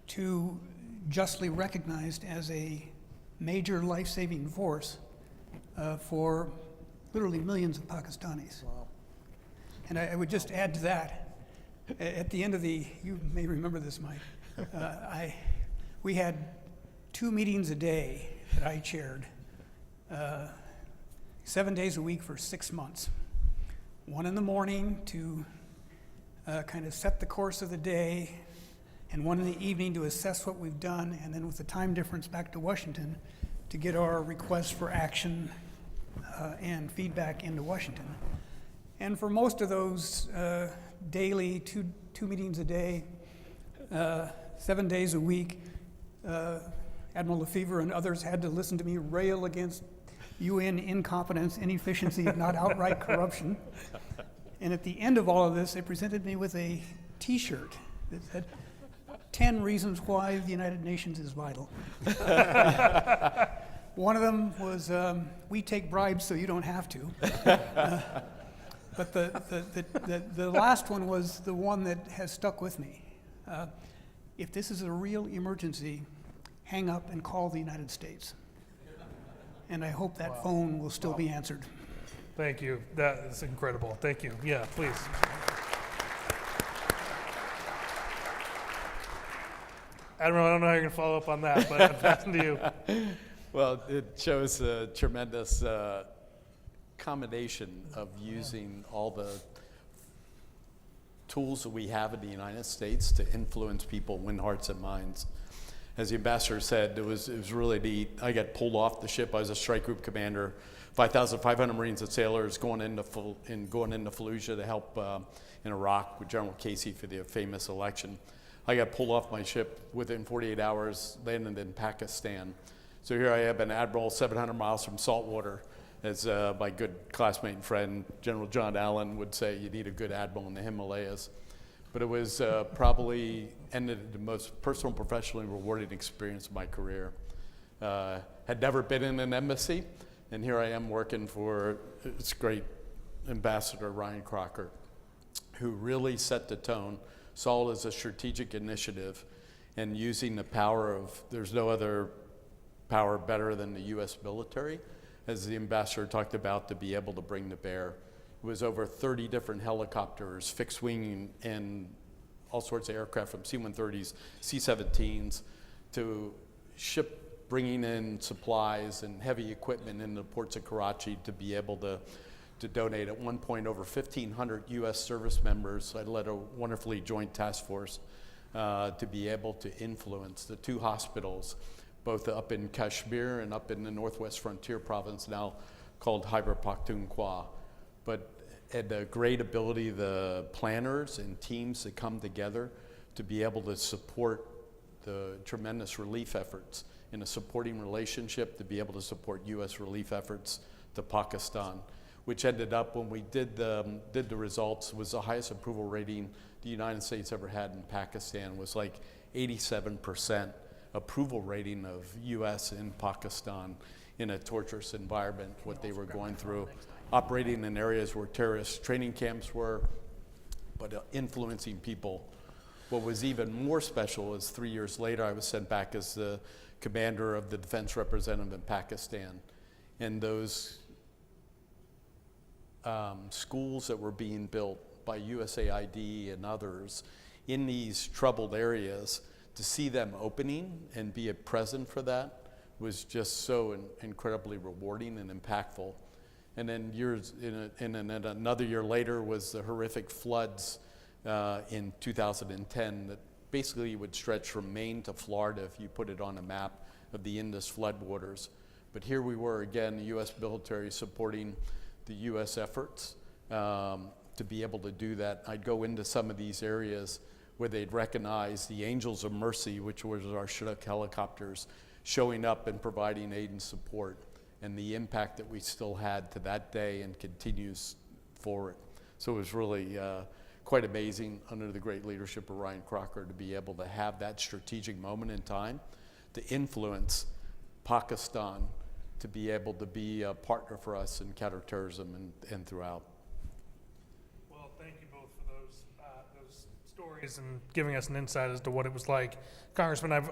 to justly recognized as a major life-saving force for literally millions of Pakistanis. Wow. And I would just add to that, at the end of you may remember this, Mike, we had 2 meetings a day that I chaired, 7 days a week for 6 months. One in the morning to kind of set the course of the day, and one in the evening to assess what we've done, and then with the time difference back to Washington to get our requests for action and feedback into Washington. And for most of those daily, two meetings a day, 7 days a week, Admiral Lefevre and others had to listen to me rail against UN incompetence, inefficiency, if not outright corruption. And at the end of all of this, they presented me with a T-shirt that said, 10 reasons why the United Nations is vital. One of them was, we take bribes so you don't have to. But the last one was the one that has stuck with me. If this is a real emergency, hang up and call the United States. And I hope that phone will still be answered. Thank you. That is incredible. Thank you. Yeah, please. Admiral, I don't know how you're going to follow up on that, but I'm passing to you. Well, it shows a tremendous combination of using all the tools that we have in the United States to influence people, win hearts and minds. As the ambassador said, it was really neat. I got pulled off the ship. I was a strike group commander, 5,500 Marines and sailors going into Fallujah to help in Iraq with General Casey for the famous election. I got pulled off my ship within 48 hours, landed in Pakistan. So here I am, an admiral 700 miles from saltwater, As my good classmate and friend, General John Allen, would say, you need a good admiral in the Himalayas. But it was probably ended the most personal and professionally rewarding experience of my career. Had never been in an embassy, and here I am working for its great Ambassador Ryan Crocker, who really set the tone, saw it as a strategic initiative, and using the power of, there's no other power better than the U.S. military, as the ambassador talked about, to be able to bring to bear. It was over 30 different helicopters, fixed wing, and all sorts of aircraft from C-130s, C-17s, to ship, bringing in supplies and heavy equipment in the ports of Karachi to be able to donate. At one point, over 1,500 U.S. service members. I led a wonderfully joint task force to be able to influence the 2 hospitals, both up in Kashmir and up in the Northwest Frontier Province, now called Khyber Pakhtunkhwa. But had the great ability, the planners and teams that come together to be able to support the tremendous relief efforts in a supporting relationship, to be able to support U.S. relief efforts to Pakistan, which ended up, when we did the results, was the highest approval rating the United States ever had in Pakistan. Was like 87% approval rating of U.S. in Pakistan in a torturous environment, what they were going through, operating in areas where terrorist training camps were, but influencing people. What was even more special is 3 years later, I was sent back as the commander of the defense representative in Pakistan. And those schools that were being built by USAID and others in these troubled areas, to see them opening and be a present for that was just so incredibly rewarding and impactful. And then another year later was the horrific floods in 2010 that basically would stretch from Maine to Florida if you put it on a map of the Indus floodwaters. But here we were again, the U.S. military supporting the U.S. efforts to be able to do that. I'd go into some of these areas where they'd recognize the Angels of Mercy, which was our Chinook helicopters, showing up and providing aid and support, and the impact that we still had to that day and continues forward. So it was really quite amazing under the great leadership of Ryan Crocker to be able to have that strategic moment in time to influence Pakistan to be able to be a partner for us in counterterrorism and throughout. Well, thank you both for those stories and giving us an insight as to what it was like. Congressman,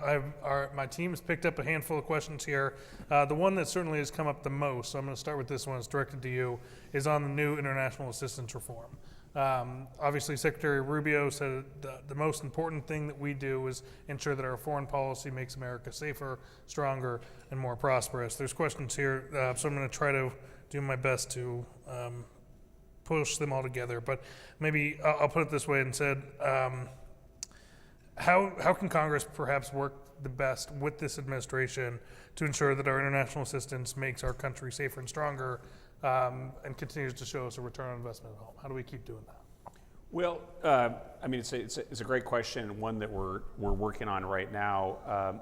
my team has picked up a handful of questions here. The one that certainly has come up the most, so I'm going to start with this one, it's directed to you, is on the new international assistance reform. Obviously, Secretary Rubio said the most important thing that we do is ensure that our foreign policy makes America safer, stronger, and more prosperous. There's questions here, so I'm going to try to do my best to push them all together. But maybe I'll put it this way and said, how can Congress perhaps work the best with this administration to ensure that our international assistance makes our country safer and stronger, and continues to show us a return on investment at home? How do we keep doing that? Well, I mean, it's a great question, and one that we're working on right now.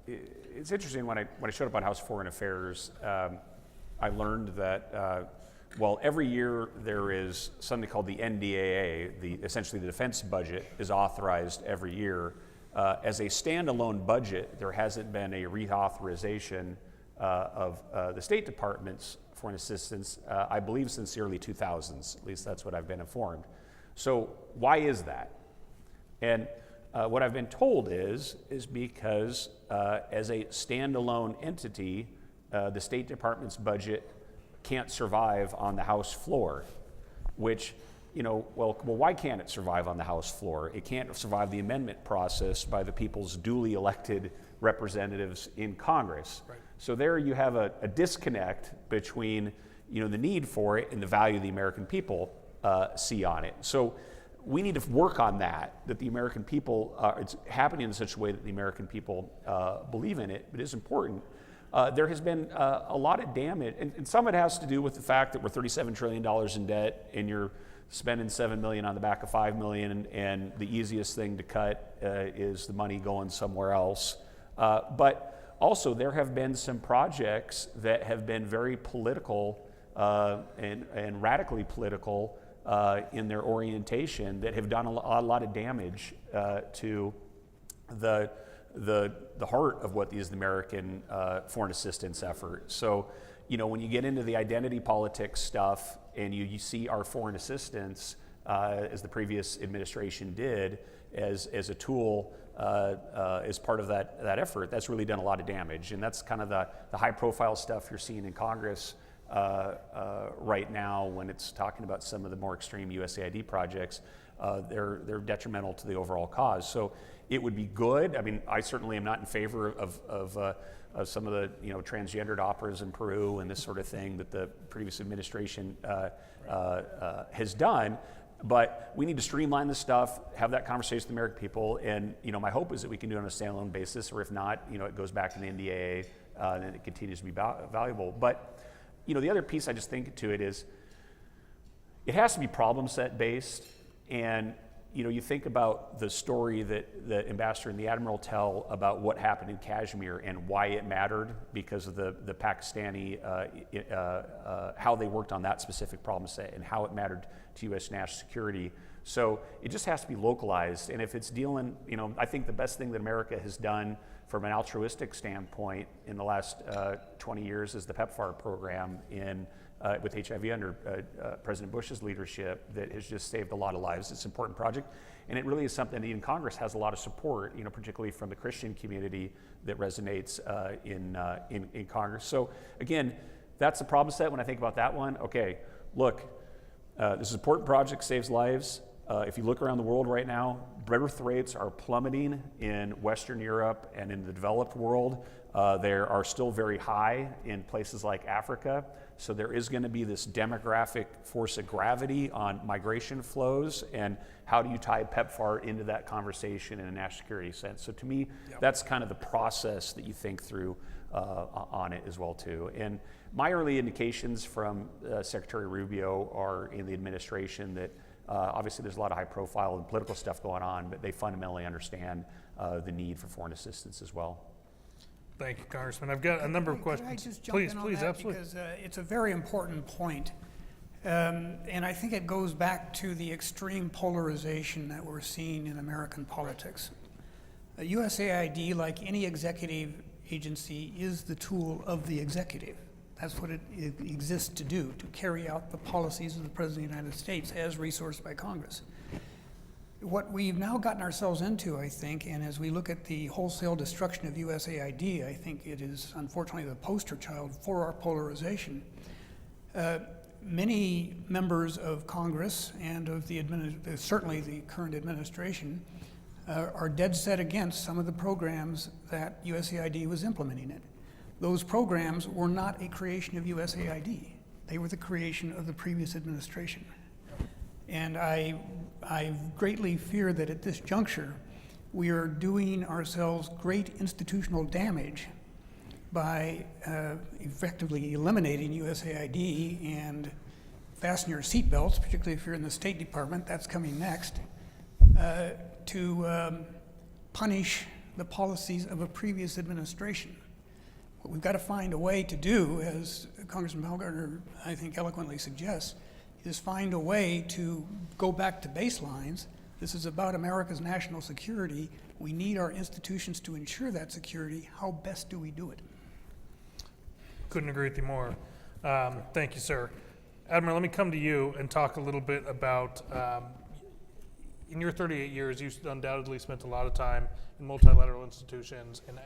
It's interesting when I showed up on House Foreign Affairs, I learned that every year there is something called the NDAA, essentially the defense budget is authorized every year. As a standalone budget, there hasn't been a reauthorization of the State Department's foreign assistance, I believe, since the early 2000s. At least that's what I've been informed. So why is that? And what I've been told is because as a standalone entity, the State Department's budget can't survive on the House floor, which, why can't it survive on the House floor? It can't survive the amendment process by the people's duly elected representatives in Congress. Right. So there you have a disconnect between, the need for it and the value the American people see on it. So we need to work on that the American people, it's happening in such a way that the American people believe in it. But it's important. There has been a lot of damage, and some of it has to do with the fact that we're $37 trillion in debt, and you're spending $7 million on the back of $5 million, and the easiest thing to cut is the money going somewhere else. But also, there have been some projects that have been very political and radically political in their orientation that have done a lot of damage to the heart of what is the American foreign assistance effort. So, when you get into the identity politics stuff and you see our foreign assistance, as the previous administration did, as a tool, as part of that effort, that's really done a lot of damage. And that's kind of the high profile stuff you're seeing in Congress right now when it's talking about some of the more extreme USAID projects. They're detrimental to the overall cause. So it would be good. I mean, I certainly am not in favor of some of the transgendered operas in Peru and this sort of thing that the previous administration has done. But we need to streamline this stuff, have that conversation with the American people, and my hope is that we can do it on a standalone basis, or if not, it goes back to the NDAA and it continues to be valuable. But the other piece I just think to it is it has to be problem set based, and you think about the story that the ambassador and the admiral tell about what happened in Kashmir and why it mattered because of the Pakistani, how they worked on that specific problem set and how it mattered to U.S. national security. So it just has to be localized. And if it's dealing, I think the best thing that America has done from an altruistic standpoint in the last 20 years is the PEPFAR program with HIV under President Bush's leadership that has just saved a lot of lives. It's an important project, and it really is something that even Congress has a lot of support, particularly from the Christian community that resonates in Congress. So again, that's the problem set when I think about that one. Okay, look, this is an important project, saves lives. If you look around the world right now, birth rates are plummeting in Western Europe and in the developed world. They are still very high in places like Africa. So there is going to be this demographic force of gravity on migration flows, and how do you tie PEPFAR into that conversation in a national security sense? So to me, that's kind of the process that you think through on it as well too. And my early indications from Secretary Rubio are in the administration that obviously there's a lot of high profile and political stuff going on, but they fundamentally understand the need for foreign assistance as well. Thank you, Congressman. I've got a number of questions. Could I just jump Please, in on that? absolutely. Because it's a very important point. And I think it goes back to the extreme polarization that we're seeing in American politics. USAID, like any executive agency, is the tool of the executive. That's what it exists to do, to carry out the policies of the President of the United States as resourced by Congress. What we've now gotten ourselves into, I think, and as we look at the wholesale destruction of USAID, I think it is unfortunately the poster child for our polarization. Many members of Congress and of certainly the current administration are dead set against some of the programs that USAID was implementing it. Those programs were not a creation of USAID. They were the creation of the previous administration. And I greatly fear that at this juncture, we are doing ourselves great institutional damage by effectively eliminating USAID and fasten your seatbelts, particularly if you're in the State Department, that's coming next, to punish the policies of a previous administration. What we've got to find a way to do, as Congressman Baumgartner, I think, eloquently suggests, is find a way to go back to baselines. This is about America's national security. We need our institutions to ensure that security. How best do we do it? Couldn't agree with you more. Thank you, sir. Admiral, let me come to you and talk a little bit about, in your 38 years, you've undoubtedly spent a lot of time in multilateral institutions and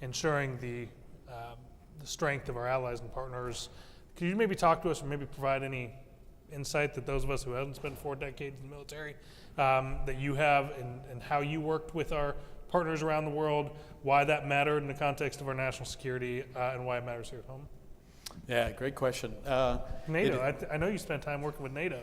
ensuring the strength of our allies and partners. Could you maybe talk to us or maybe provide any insight that those of us who haven't spent 4 decades in the military that you have and how you worked with our partners around the world, why that mattered in the context of our national security, and why it matters here at home? Yeah, great question. NATO, I know you spent time working with NATO.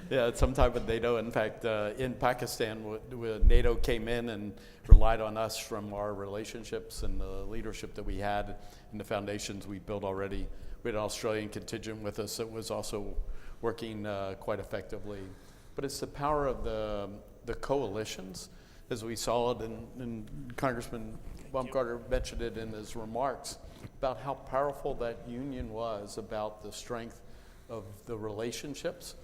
Yeah, some time with NATO. In fact, in Pakistan, NATO came in and relied on us from our relationships and the leadership that we had and the foundations we built already. We had an Australian contingent with us that was also working quite effectively. But it's the power of the coalitions as we saw it, and Congressman Baumgartner mentioned it in his remarks, about how powerful that union was, about the strength of the relationships,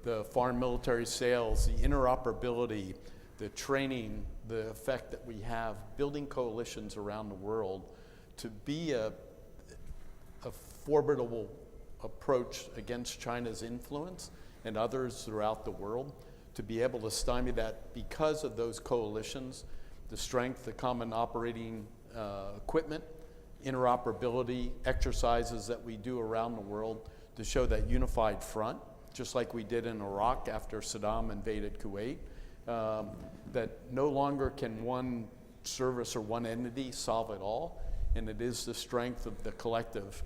the foreign military sales, the interoperability, the training, the effect that we have building coalitions around the world to be a formidable approach against China's influence and others throughout the world, to be able to stymie that because of those coalitions, the strength, the common operating equipment, interoperability, exercises that we do around the world to show that unified front, just like we did in Iraq after Saddam invaded Kuwait, that no longer can one service or one entity solve it all, and it is the strength of the collective,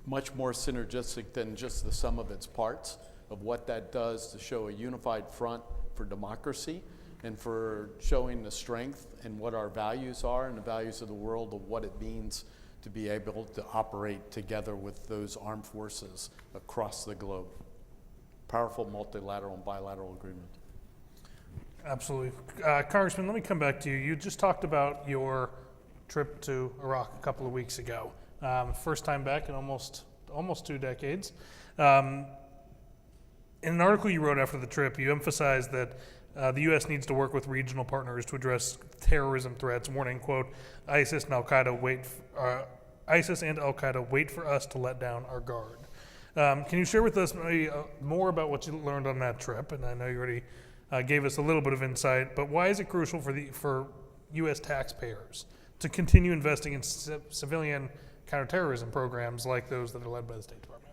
much more synergistic than just the sum of its parts, of what that does to show a unified front for democracy and for showing the strength and what our values are and the values of the world, of what it means to be able to operate together with those armed forces across the globe. Powerful multilateral and bilateral agreement. Absolutely. Congressman, let me come back to you. You just talked about your trip to Iraq a couple of weeks ago. First time back in almost 2 decades. In an article you wrote after the trip, you emphasized that the U.S. needs to work with regional partners to address terrorism threats, warning, quote, ISIS and Al-Qaeda wait for us to let down our guard. Can you share with us maybe more about what you learned on that trip? And I know you already gave us a little bit of insight, but why is it crucial for U.S. taxpayers to continue investing in civilian counterterrorism programs like those that are led by the State Department?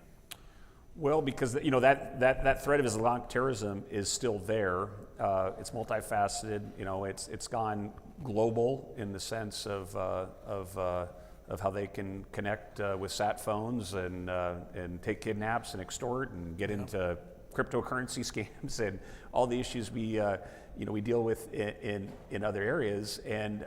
Well, because that threat of Islamic terrorism is still there. It's multifaceted. It's gone global in the sense of how they can connect with sat phones and take kidnaps and extort and get into cryptocurrency scams and all the issues we deal with in other areas. And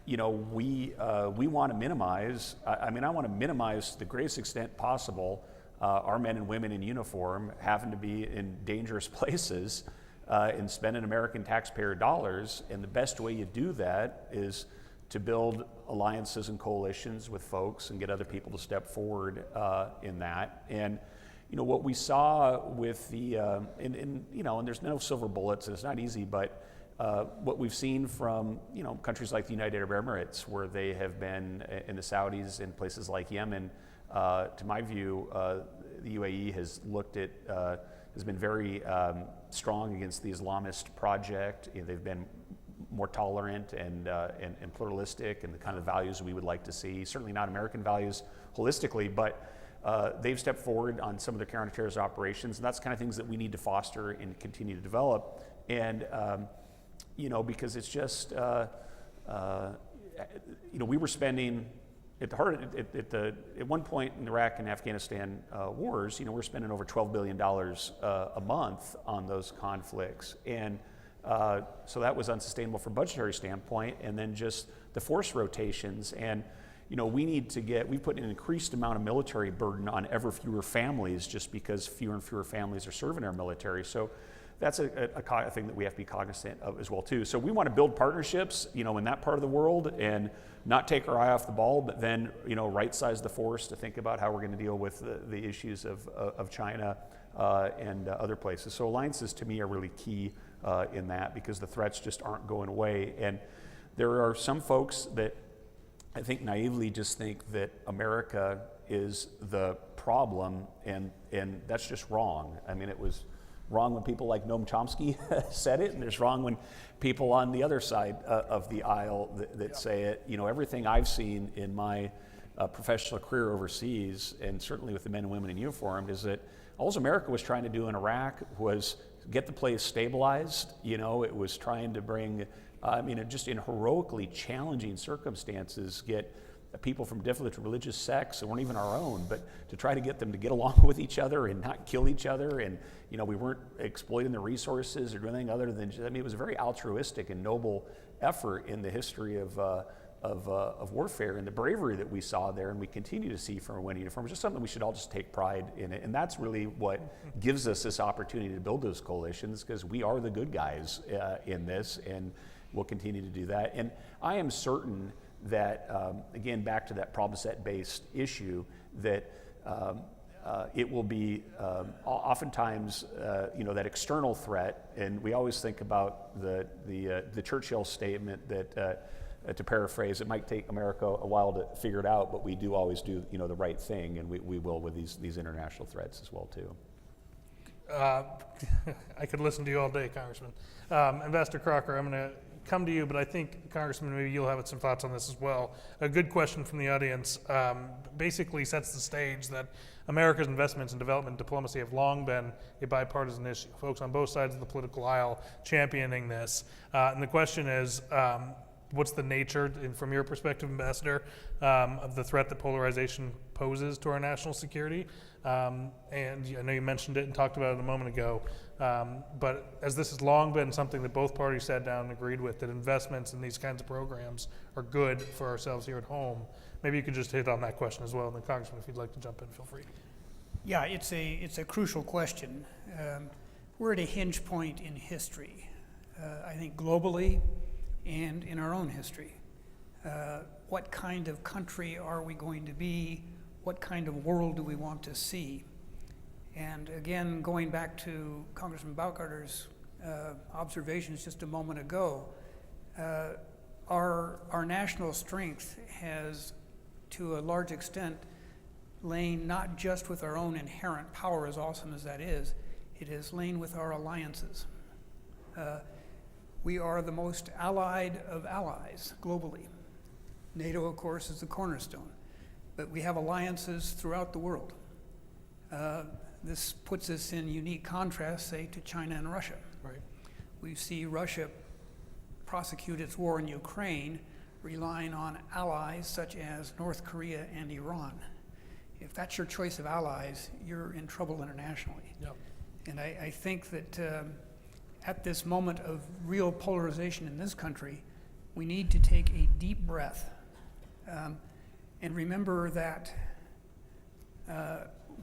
we want to minimize. I want to minimize to the greatest extent possible our men and women in uniform having to be in dangerous places and spending American taxpayer dollars. And the best way you do that is to build alliances and coalitions with folks and get other people to step forward in that. And what we saw with the and there's no silver bullets, and it's not easy, but what we've seen from countries like the United Arab Emirates, where they have been, in the Saudis, in places like Yemen, to my view, the UAE has been very strong against the Islamist project. They've been more tolerant and pluralistic, and the kind of values we would like to see. Certainly not American values holistically, but they've stepped forward on some of their counterterrorism operations, and that's the kind of things that we need to foster and continue to develop. And because it's just we were spending at one point in the Iraq and Afghanistan wars, we're spending over $12 billion a month on those conflicts, and so that was unsustainable from a budgetary standpoint. And then just the force rotations, and we've put an increased amount of military burden on ever fewer families, just because fewer and fewer families are serving our military. So that's a thing that we have to be cognizant of as well too. So we want to build partnerships, in that part of the world, and not take our eye off the ball, but then right size the force to think about how we're going to deal with the issues of China and other places. So alliances to me are really key in that, because the threats just aren't going away. And there are some folks that I think naively just think that America is the problem, and that's just wrong. It was wrong when people like Noam Chomsky said it, and there's wrong when people on the other side of the aisle that say it. Everything I've seen in my professional career overseas, and certainly with the men and women in uniform, is that all America was trying to do in Iraq was get the place stabilized. It was trying to bring, just in heroically challenging circumstances, get people from different religious sects that weren't even our own, but to try to get them to get along with each other and not kill each other. And we weren't exploiting the resources or doing anything other than it was a very altruistic and noble effort in the history of of warfare, and the bravery that we saw there and we continue to see from our winning uniforms, just something we should all just take pride in it. And that's really what gives us this opportunity to build those coalitions, because we are the good guys in this, and we'll continue to do that. And I am certain that, again, back to that problem set based issue, that it will be oftentimes, that external threat, and we always think about the Churchill statement that, to paraphrase, it might take America a while to figure it out, but we do always do, the right thing, and we will with these international threats as well too. I could listen to you all day, Congressman. Ambassador Crocker, I'm going to come to you, but I think, Congressman, maybe you'll have some thoughts on this as well. A good question from the audience basically sets the stage that America's investments in development and diplomacy have long been a bipartisan issue. Folks on both sides of the political aisle championing this. And the question is, what's the nature, from your perspective, Ambassador, of the threat that polarization poses to our national security? And I know you mentioned it and talked about it a moment ago, but as this has long been something that both parties sat down and agreed with, that investments in these kinds of programs are good for ourselves here at home, maybe you could just hit on that question as well. And then, Congressman, if you'd like to jump in, feel free. Yeah, it's a crucial question. We're at a hinge point in history, I think globally and in our own history. What kind of country are we going to be? What kind of world do we want to see? And again, going back to Congressman Baumgartner's observations just a moment ago, our national strength has, to a large extent, lain not just with our own inherent power, as awesome as that is, it has lain with our alliances. We are the most allied of allies globally. NATO, of course, is the cornerstone, but we have alliances throughout the world. This puts us in unique contrast, say, to China and Russia. Right. We see Russia prosecute its war in Ukraine, relying on allies such as North Korea and Iran. If that's your choice of allies, you're in trouble internationally. Yep. And I think that at this moment of real polarization in this country, we need to take a deep breath and remember that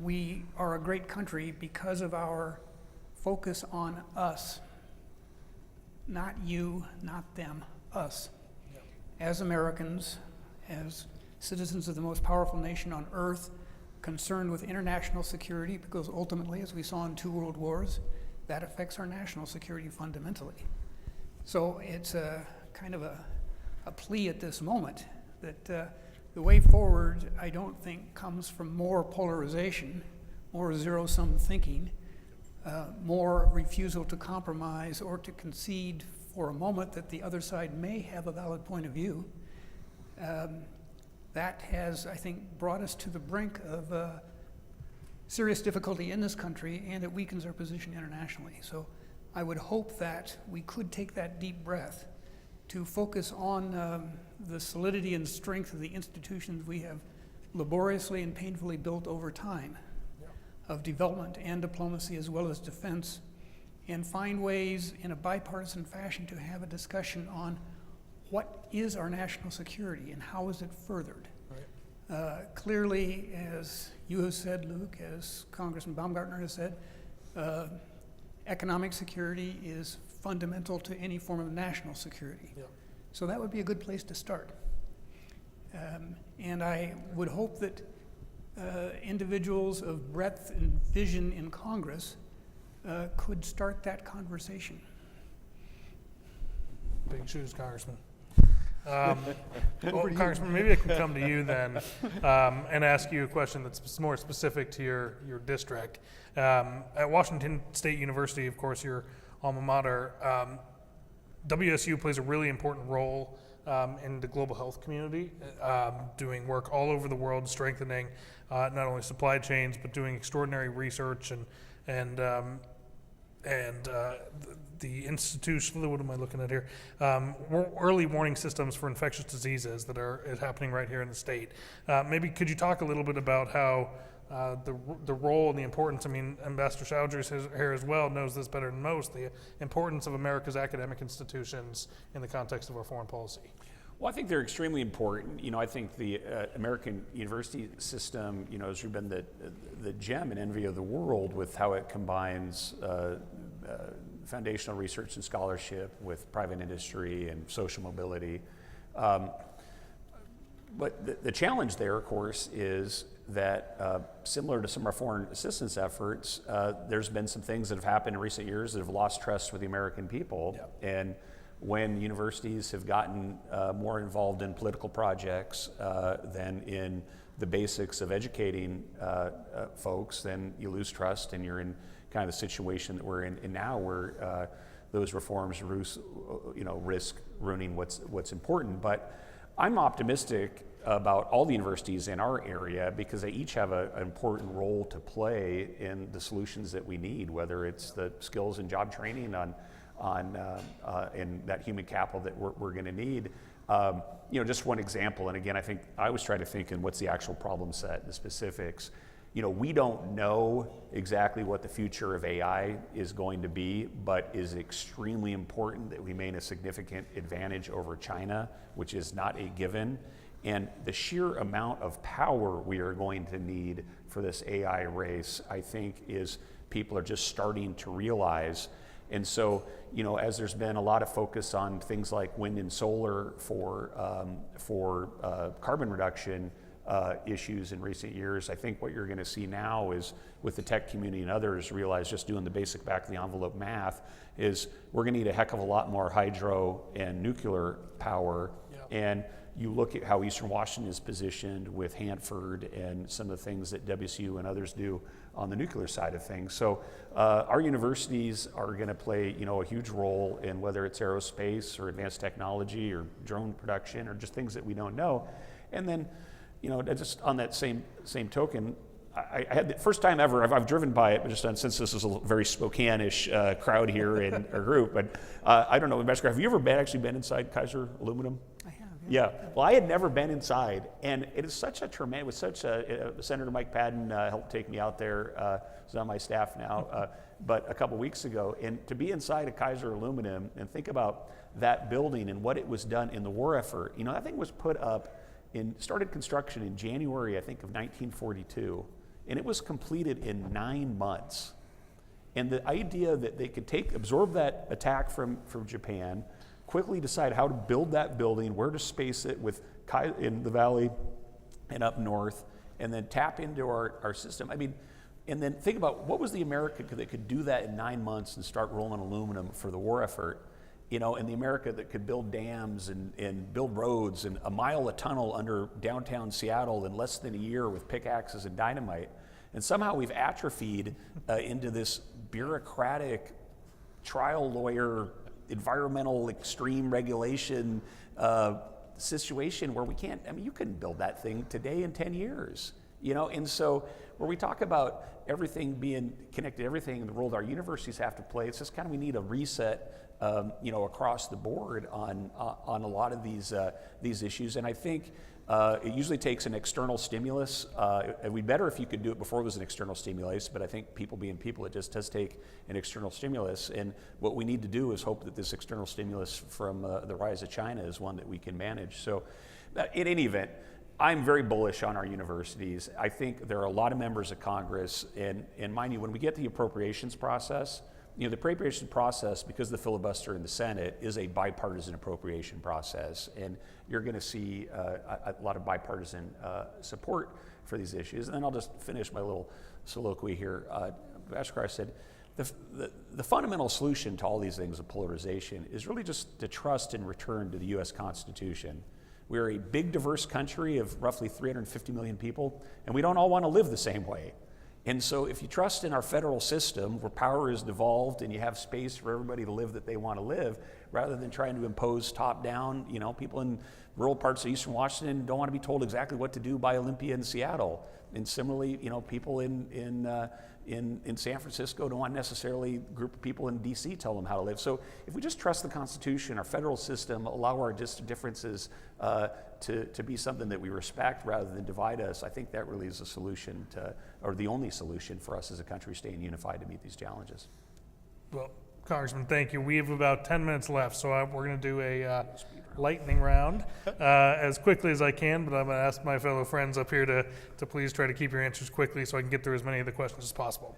we are a great country because of our focus on us. Not you, not them, us. Yep. As Americans, as citizens of the most powerful nation on earth, concerned with international security, because ultimately, as we saw in 2 world wars, that affects our national security fundamentally. So it's a kind of a plea at this moment that the way forward, I don't think, comes from more polarization, more zero-sum thinking, more refusal to compromise or to concede for a moment that the other side may have a valid point of view. That has, I think, brought us to the brink of serious difficulty in this country, and it weakens our position internationally. So I would hope that we could take that deep breath to focus on the solidity and strength of the institutions we have laboriously and painfully built over time, of development and diplomacy as well as defense, and find ways in a bipartisan fashion to have a discussion on what is our national security and how is it furthered. Right. Clearly, as you have said, Luke, as Congressman Baumgartner has said, economic security is fundamental to any form of national security. Yeah. So that would be a good place to start. And I would hope that individuals of breadth and vision in Congress could start that conversation. Big shoes, Congressman. Well, Congressman, maybe I can come to you then and ask you a question that's more specific to your district. At Washington State University, of course, your alma mater, WSU plays a really important role in the global health community, doing work all over the world, strengthening not only supply chains, but doing extraordinary research and the institution, what am I looking at here? Early warning systems for infectious diseases that is happening right here in the state. Maybe could you talk a little bit about how the role and the importance, I mean, Ambassador Chowdhury's here as well knows this better than most, the importance of America's academic institutions in the context of our foreign policy. Well, I think they're extremely important. I think the American university system, has been the gem and envy of the world with how it combines foundational research and scholarship with private industry and social mobility. But the challenge there, of course, is that similar to some of our foreign assistance efforts, there's been some things that have happened in recent years that have lost trust with the American people. Yeah. And when universities have gotten more involved in political projects than in the basics of educating folks, then you lose trust, and you're in kind of the situation that we're in now, where those reforms risk ruining what's important. But I'm optimistic about all the universities in our area because they each have an important role to play in the solutions that we need, whether it's the skills and job training in that human capital that we're going to need. Just one example, and again, I think I always try to think in what's the actual problem set, the specifics. We don't know exactly what the future of AI is going to be, but is extremely important that we maintain a significant advantage over China, which is not a given. And the sheer amount of power we are going to need for this AI race, I think, is people are just starting to realize. And so, as there's been a lot of focus on things like wind and solar for carbon reduction issues in recent years, I think what you're going to see now is, with the tech community and others, realize just doing the basic back of the envelope math, is we're going to need a heck of a lot more hydro and nuclear power. Yep. And you look at how Eastern Washington is positioned with Hanford and some of the things that WSU and others do on the nuclear side of things. So our universities are going to play, a huge role in whether it's aerospace or advanced technology or drone production or just things that we don't know. And then, just on that same token, I had the first time ever, I've driven by it, but since this is a very Spokane-ish crowd here in our group, but I don't know, Ambassador, have you ever actually been inside Kaiser Aluminum? I have. Yeah. Well, I had never been inside, and it is such a tremendous, Senator Mike Padden helped take me out there, he's on my staff now, but a couple weeks ago, and to be inside a Kaiser Aluminum and think about that building and what it was done in the war effort, that thing was put up started construction in January, I think, of 1942, and it was completed in 9 months. And the idea that they could absorb that attack from Japan, quickly decide how to build that building, where to space it in the valley and up north, and then tap into our system. I mean, and then think about what was the America that could do that in 9 months and start rolling aluminum for the war effort, and the America that could build dams and build roads and a mile of tunnel under downtown Seattle in less than a year with pickaxes and dynamite. And somehow we've atrophied into this bureaucratic trial lawyer, environmental extreme regulation situation where we can't, you couldn't build that thing today in 10 years, And so where we talk about everything being connected, everything in the role that our universities have to play, it's just kind of, we need a reset, across the board on a lot of these issues. And I think it usually takes an external stimulus. It would be better if you could do it before it was an external stimulus, but I think people being people, it just does take an external stimulus. And what we need to do is hope that this external stimulus from the rise of China is one that we can manage. So in any event, I'm very bullish on our universities. I think there are a lot of members of Congress, and mind you, when we get the appropriations process, the appropriation process, because of the filibuster in the Senate, is a bipartisan appropriation process, and you're going to see a lot of bipartisan support for these issues. And then I'll just finish my little soliloquy here. Ambassador said, the fundamental solution to all these things of polarization is really just to trust and return to the U.S. Constitution. We're a big, diverse country of roughly 350 million people, and we don't all want to live the same way. And so if you trust in our federal system where power is devolved and you have space for everybody to live that they want to live, rather than trying to impose top down, people in rural parts of Eastern Washington don't want to be told exactly what to do by Olympia and Seattle. And similarly, people in San Francisco don't want necessarily a group of people in DC tell them how to live. So if we just trust the Constitution, our federal system, allow our differences to be something that we respect rather than divide us, I think that really is a solution or the only solution for us as a country staying unified to meet these challenges. Well, Congressman, thank you. We have about 10 minutes left, so we're going to do a lightning round as quickly as I can, but I'm going to ask my fellow friends up here to please try to keep your answers quickly so I can get through as many of the questions as possible.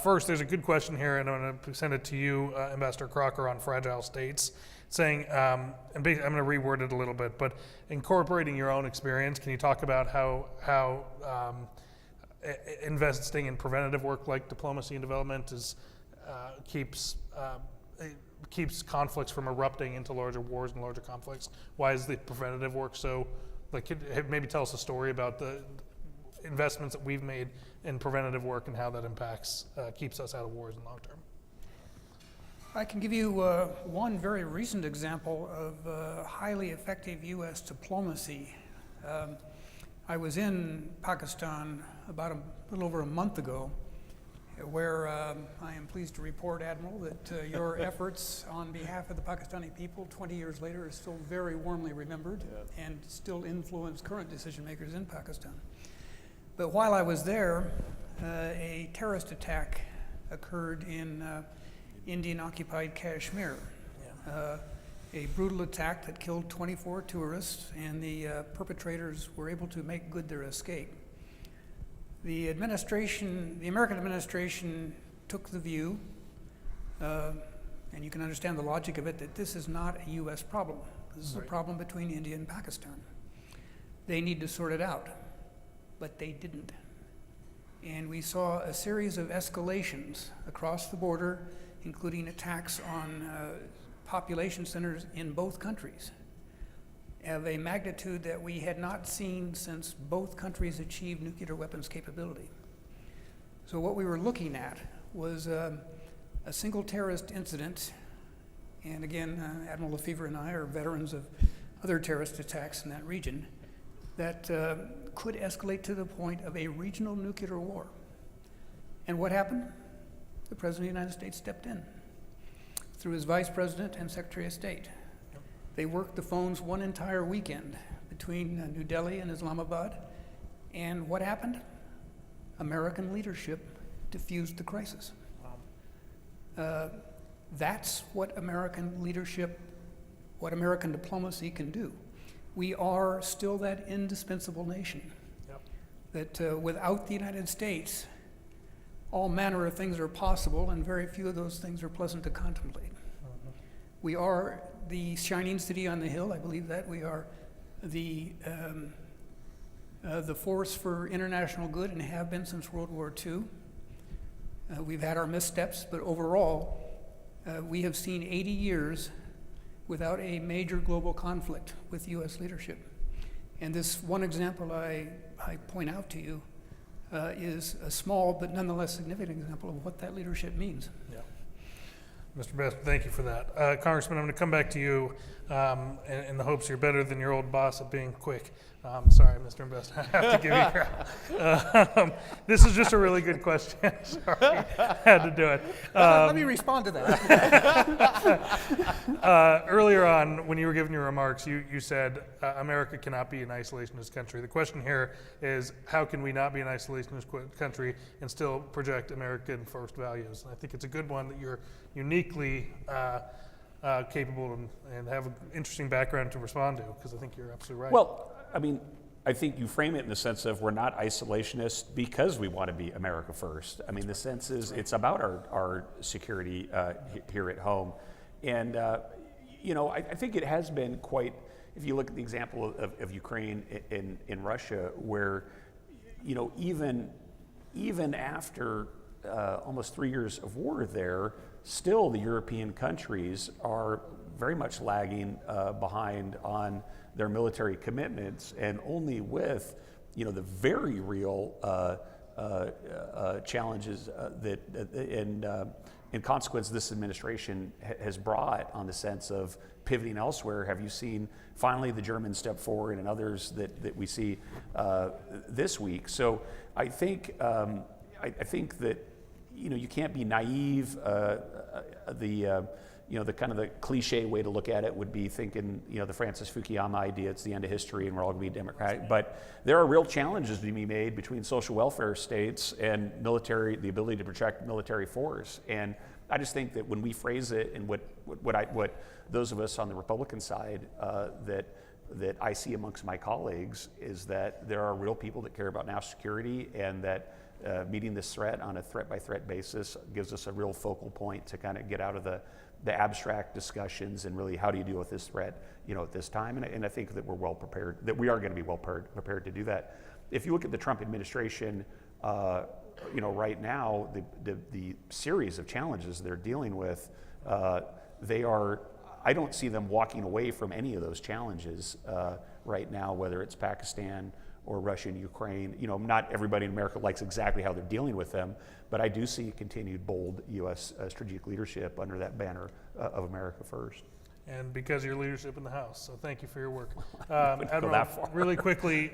First, there's a good question here, and I'm going to send it to you, Ambassador Crocker, on fragile states, saying, and I'm going to reword it a little bit, but incorporating your own experience, can you talk about how investing in preventative work like diplomacy and development keeps conflicts from erupting into larger wars and larger conflicts? Why is the preventative work so, maybe tell us a story about the investments that we've made in preventative work and how that impacts, keeps us out of wars in the long term. I can give you one very recent example of highly effective U.S. diplomacy. I was in Pakistan about a little over a month ago, where I am pleased to report, Admiral, that your efforts on behalf of the Pakistani people 20 years later are still very warmly remembered and still influence current decision makers in Pakistan. But while I was there, a terrorist attack occurred in Indian-occupied Kashmir. A brutal attack that killed 24 tourists, and the perpetrators were able to make good their escape. The American administration took the view, and you can understand the logic of it, that this is not a U.S. problem. This is a problem between India and Pakistan. They need to sort it out, but they didn't. And we saw a series of escalations across the border, including attacks on population centers in both countries, of a magnitude that we had not seen since both countries achieved nuclear weapons capability. So what we were looking at was a single terrorist incident, and again, Admiral Lefevre and I are veterans of other terrorist attacks in that region, that could escalate to the point of a regional nuclear war. And what happened? The President of the United States stepped in through his Vice President and Secretary of State. They worked the phones one entire weekend between New Delhi and Islamabad. And what happened? American leadership diffused the crisis. That's what American leadership, what American diplomacy can do. We are still that indispensable nation. That without the United States, all manner of things are possible, and very few of those things are pleasant to contemplate. We are the shining city on the hill. I believe that we are the force for international good, and have been since World War II. We've had our missteps, but overall, we have seen 80 years without a major global conflict with U.S. leadership. And this one example I point out to you is a small but nonetheless significant example of what that leadership means. Yeah. Mr. Best, thank you for that. Congressman, I'm going to come back to you in the hopes you're better than your old boss at being quick. Sorry, Mr. Best, I have to give you crap. This is just a really good question. Sorry, I had to do it. Let me respond to that. Earlier on, when you were giving your remarks, you said America cannot be an isolationist country. The question here is, how can we not be an isolationist country and still project American first values? And I think it's a good one that you're uniquely capable and have an interesting background to respond to, because I think you're absolutely right. Well, I mean, I think you frame it in the sense of we're not isolationist because we want to be America first. I mean, the sense is it's about our security here at home. And, I think it has been quite, if you look at the example of Ukraine in Russia, where, even after almost 3 years of war there, still the European countries are very much lagging behind on their military commitments, and only with the very real challenges that in consequence this administration has brought on the sense of pivoting elsewhere. Have you seen finally the Germans step forward, and others that we see this week? So I think that you can't be naive. The kind of the cliche way to look at it would be thinking, the Francis Fukuyama idea, it's the end of history and we're all going to be democratic. But there are real challenges to be made between social welfare states and military, the ability to project military force. And I just think that when we phrase it, and what those of us on the Republican side that I see amongst my colleagues, is that there are real people that care about national security, and that meeting this threat on a threat-by-threat basis gives us a real focal point to kind of get out of the abstract discussions and really how do you deal with this threat, at this time. And I think that we're well prepared, that we are going to be well prepared to do that. If you look at the Trump administration, right now, the series of challenges they're dealing with, I don't see them walking away from any of those challenges right now, whether it's Pakistan or Russia and Ukraine. Not everybody in America likes exactly how they're dealing with them, but I do see continued bold U.S. Strategic leadership under that banner of America First. And because of your leadership in the House, so thank you for your work. Wouldn't go that far. Really quickly,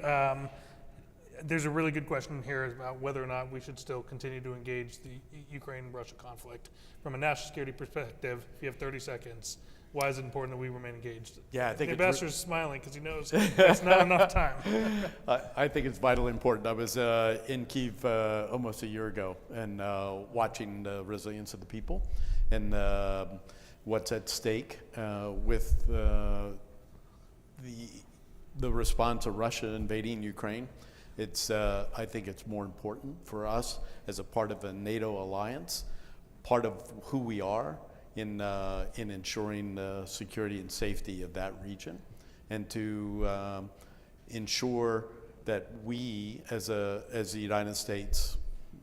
there's a really good question here about whether or not we should still continue to engage the Ukraine-Russia conflict. From a national security perspective, if you have 30 seconds, why is it important that we remain engaged? Yeah, I think the it's ambassador's smiling because he knows it's not enough time. I think it's vitally important. I was in Kyiv almost a year ago and watching the resilience of the people and what's at stake with the response of Russia invading Ukraine. I think it's more important for us as a part of a NATO alliance, part of who we are in ensuring the security and safety of that region, and to ensure that we, as the United States,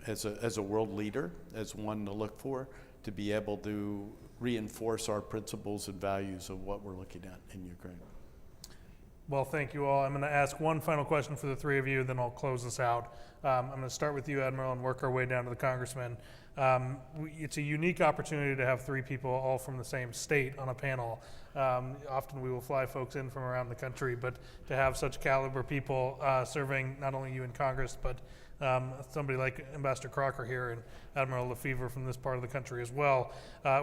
as a world leader, as one to look for, to be able to reinforce our principles and values of what we're looking at in Ukraine. Well, thank you all. I'm going to ask one final question for the three of you, then I'll close this out. I'm going to start with you, Admiral, and work our way down to the Congressman. It's a unique opportunity to have three people all from the same state on a panel. Often we will fly folks in from around the country, but to have such caliber people serving not only you in Congress, but somebody like Ambassador Crocker here and Admiral Lefevre from this part of the country as well.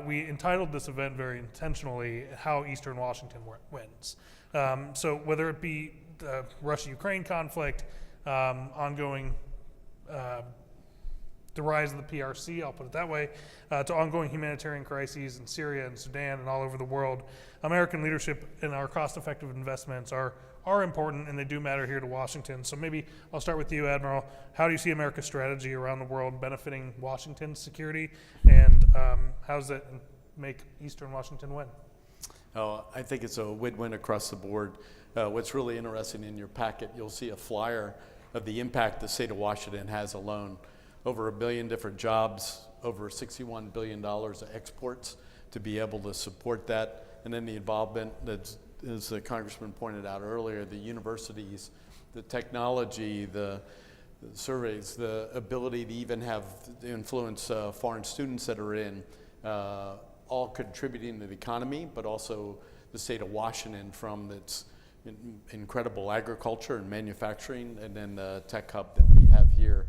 We entitled this event very intentionally, How Eastern Washington Wins. So whether it be the Russia-Ukraine conflict, ongoing the rise of the PRC, I'll put it that way, to ongoing humanitarian crises in Syria and Sudan and all over the world, American leadership and our cost-effective investments are important, and they do matter here to Washington. So maybe I'll start with you, Admiral. How do you see America's strategy around the world benefiting Washington's security, and how does that make Eastern Washington win? I think it's a win-win across the board. What's really interesting in your packet, you'll see a flyer of the impact the state of Washington has alone. Over 1 billion different jobs, over $61 billion of exports to be able to support that. And then the involvement, that's, as the Congressman pointed out earlier, the universities, the technology, the surveys, the ability to even have influence foreign students that are in, all contributing to the economy, but also the state of Washington from its incredible agriculture and manufacturing, and then the tech hub that we have here.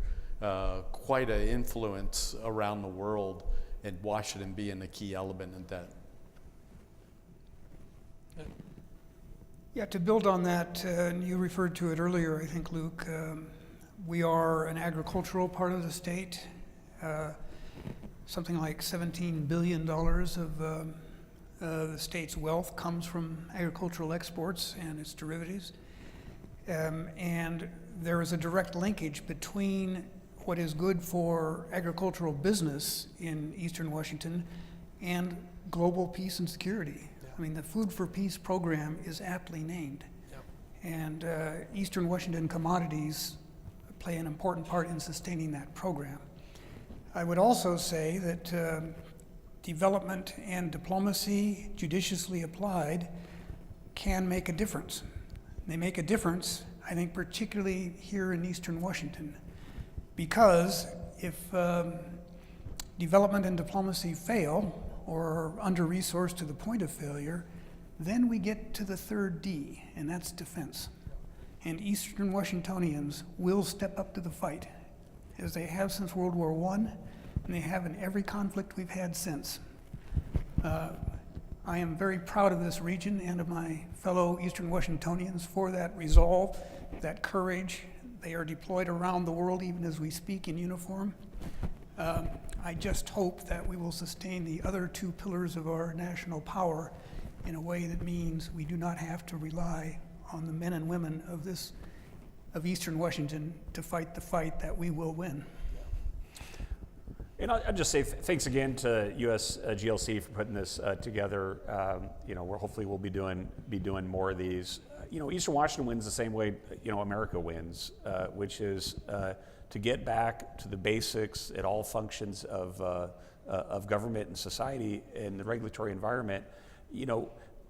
Quite an influence around the world, and Washington being a key element in that. Yeah, to build on that, and you referred to it earlier, I think, Luke, we are an agricultural part of the state. Something like $17 billion of the state's wealth comes from agricultural exports and its derivatives. And there is a direct linkage between what is good for agricultural business in Eastern Washington and global peace and security. Yeah. I mean, the Food for Peace program is aptly named. Yep. And Eastern Washington commodities play an important part in sustaining that program. I would also say that development and diplomacy, judiciously applied, can make a difference. They make a difference, I think, particularly here in Eastern Washington, because if development and diplomacy fail or are under-resourced to the point of failure, then we get to the third D, and that's defense. And Eastern Washingtonians will step up to the fight, as they have since World War I, and they have in every conflict we've had since. I am very proud of this region and of my fellow Eastern Washingtonians for that resolve, that courage. They are deployed around the world even as we speak in uniform. I just hope that we will sustain the other two pillars of our national power in a way that means we do not have to rely on the men and women of Eastern Washington to fight the fight that we will win. And I'll just say thanks again to US GLC for putting this together. Hopefully we'll be doing more of these. Eastern Washington wins the same way America wins, which is to get back to the basics at all functions of government and society and the regulatory environment.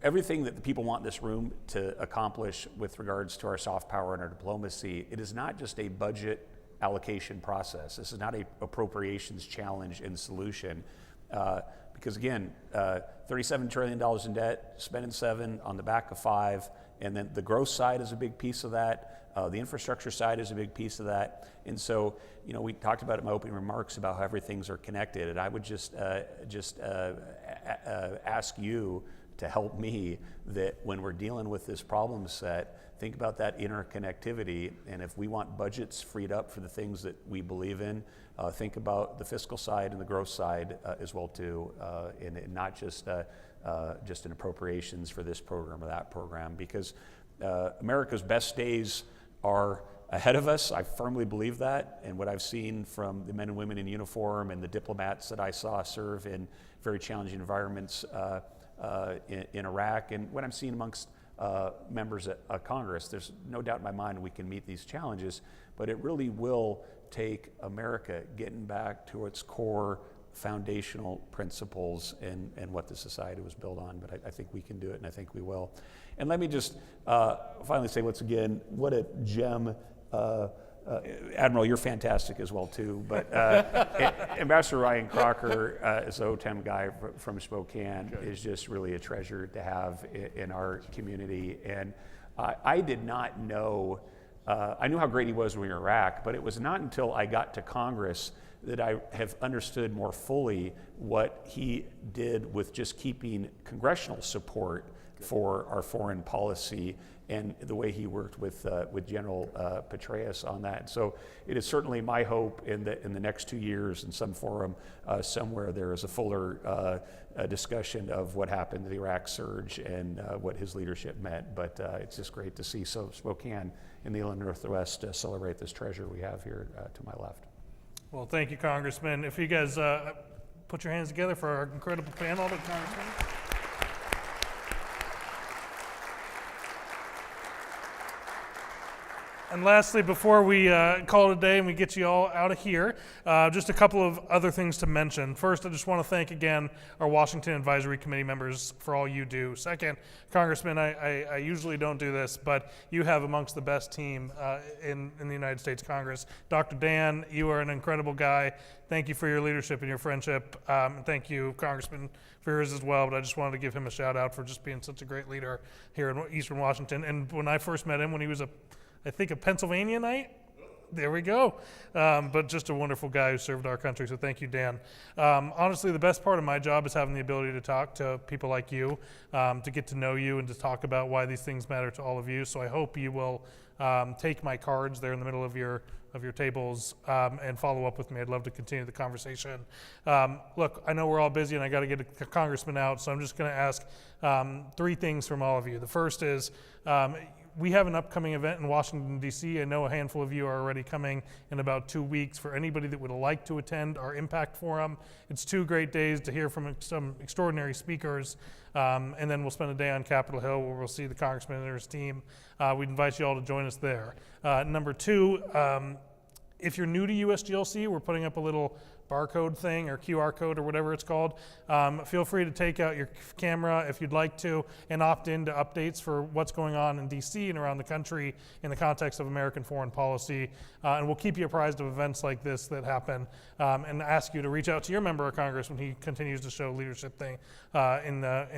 Everything that the people want this room to accomplish with regards to our soft power and our diplomacy, it is not just a budget allocation process. This is not a appropriations challenge and solution. Because again, $37 trillion in debt, spending $7 on the back of $5, and then the growth side is a big piece of that. The infrastructure side is a big piece of that. And so, we talked about it in my opening remarks about how everything's are connected. And I would just ask you to help me that when we're dealing with this problem set, think about that interconnectivity. And if we want budgets freed up for the things that we believe in, think about the fiscal side and the growth side as well too, and not just an appropriations for this program or that program, because America's best days are ahead of us. I firmly believe that, and what I've seen from the men and women in uniform and the diplomats that I saw serve in very challenging environments in Iraq, and what I'm seeing amongst members of Congress, there's no doubt in my mind we can meet these challenges, but it really will take America getting back to its core foundational principles and what the society was built on. But I think we can do it, and I think we will. And let me just finally say once again, what a gem. Admiral, you're fantastic as well too, but Ambassador Ryan Crocker, as the OTEM guy from Spokane, is just really a treasure to have in our community. And I did not know, I knew how great he was when we were in Iraq, but it was not until I got to Congress that I have understood more fully what he did with just keeping congressional support for our foreign policy and the way he worked with General Petraeus on that. So it is certainly my hope in the next 2 years in some forum somewhere there is a fuller discussion of what happened to the Iraq surge and what his leadership meant. But it's just great to see Spokane in the Inland Northwest celebrate this treasure we have here to my left. Well, thank you, Congressman. If you guys put your hands together for our incredible panel, Congressman. And lastly, before we call it a day and we get you all out of here, just a couple of other things to mention. First, I just want to thank again our Washington Advisory Committee members for all you do. Second, Congressman, I usually don't do this, but you have amongst the best team in the United States Congress. Dr. Dan, you are an incredible guy. Thank you for your leadership and your friendship. And thank you, Congressman, for yours as well. But I just wanted to give him a shout out for just being such a great leader here in Eastern Washington. And when I first met him, when he was I think a Pennsylvanianite. There we go. But just a wonderful guy who served our country, so thank you, Dan. Honestly, the best part of my job is having the ability to talk to people like you, to get to know you and to talk about why these things matter to all of you. So I hope you will take my cards there in the middle of your tables and follow up with me. I'd love to continue the conversation. Look, I know we're all busy and I got to get a congressman out, so I'm just going to ask 3 things from all of you. The first is, we have an upcoming event in Washington, D.C. I know a handful of you are already coming in about 2 weeks. For anybody that would like to attend our Impact Forum, it's 2 great days to hear from some extraordinary speakers, and then we'll spend a day on Capitol Hill where we'll see the congressman and his team. We'd invite you all to join us there. Number 2, if you're new to USGLC, we're putting up a little barcode thing or QR code or whatever it's called. Feel free to take out your camera if you'd like to and opt into updates for what's going on in DC and around the country in the context of American foreign policy. And we'll keep you apprised of events like this that happen and ask you to reach out to your member of Congress when he continues to show leadership in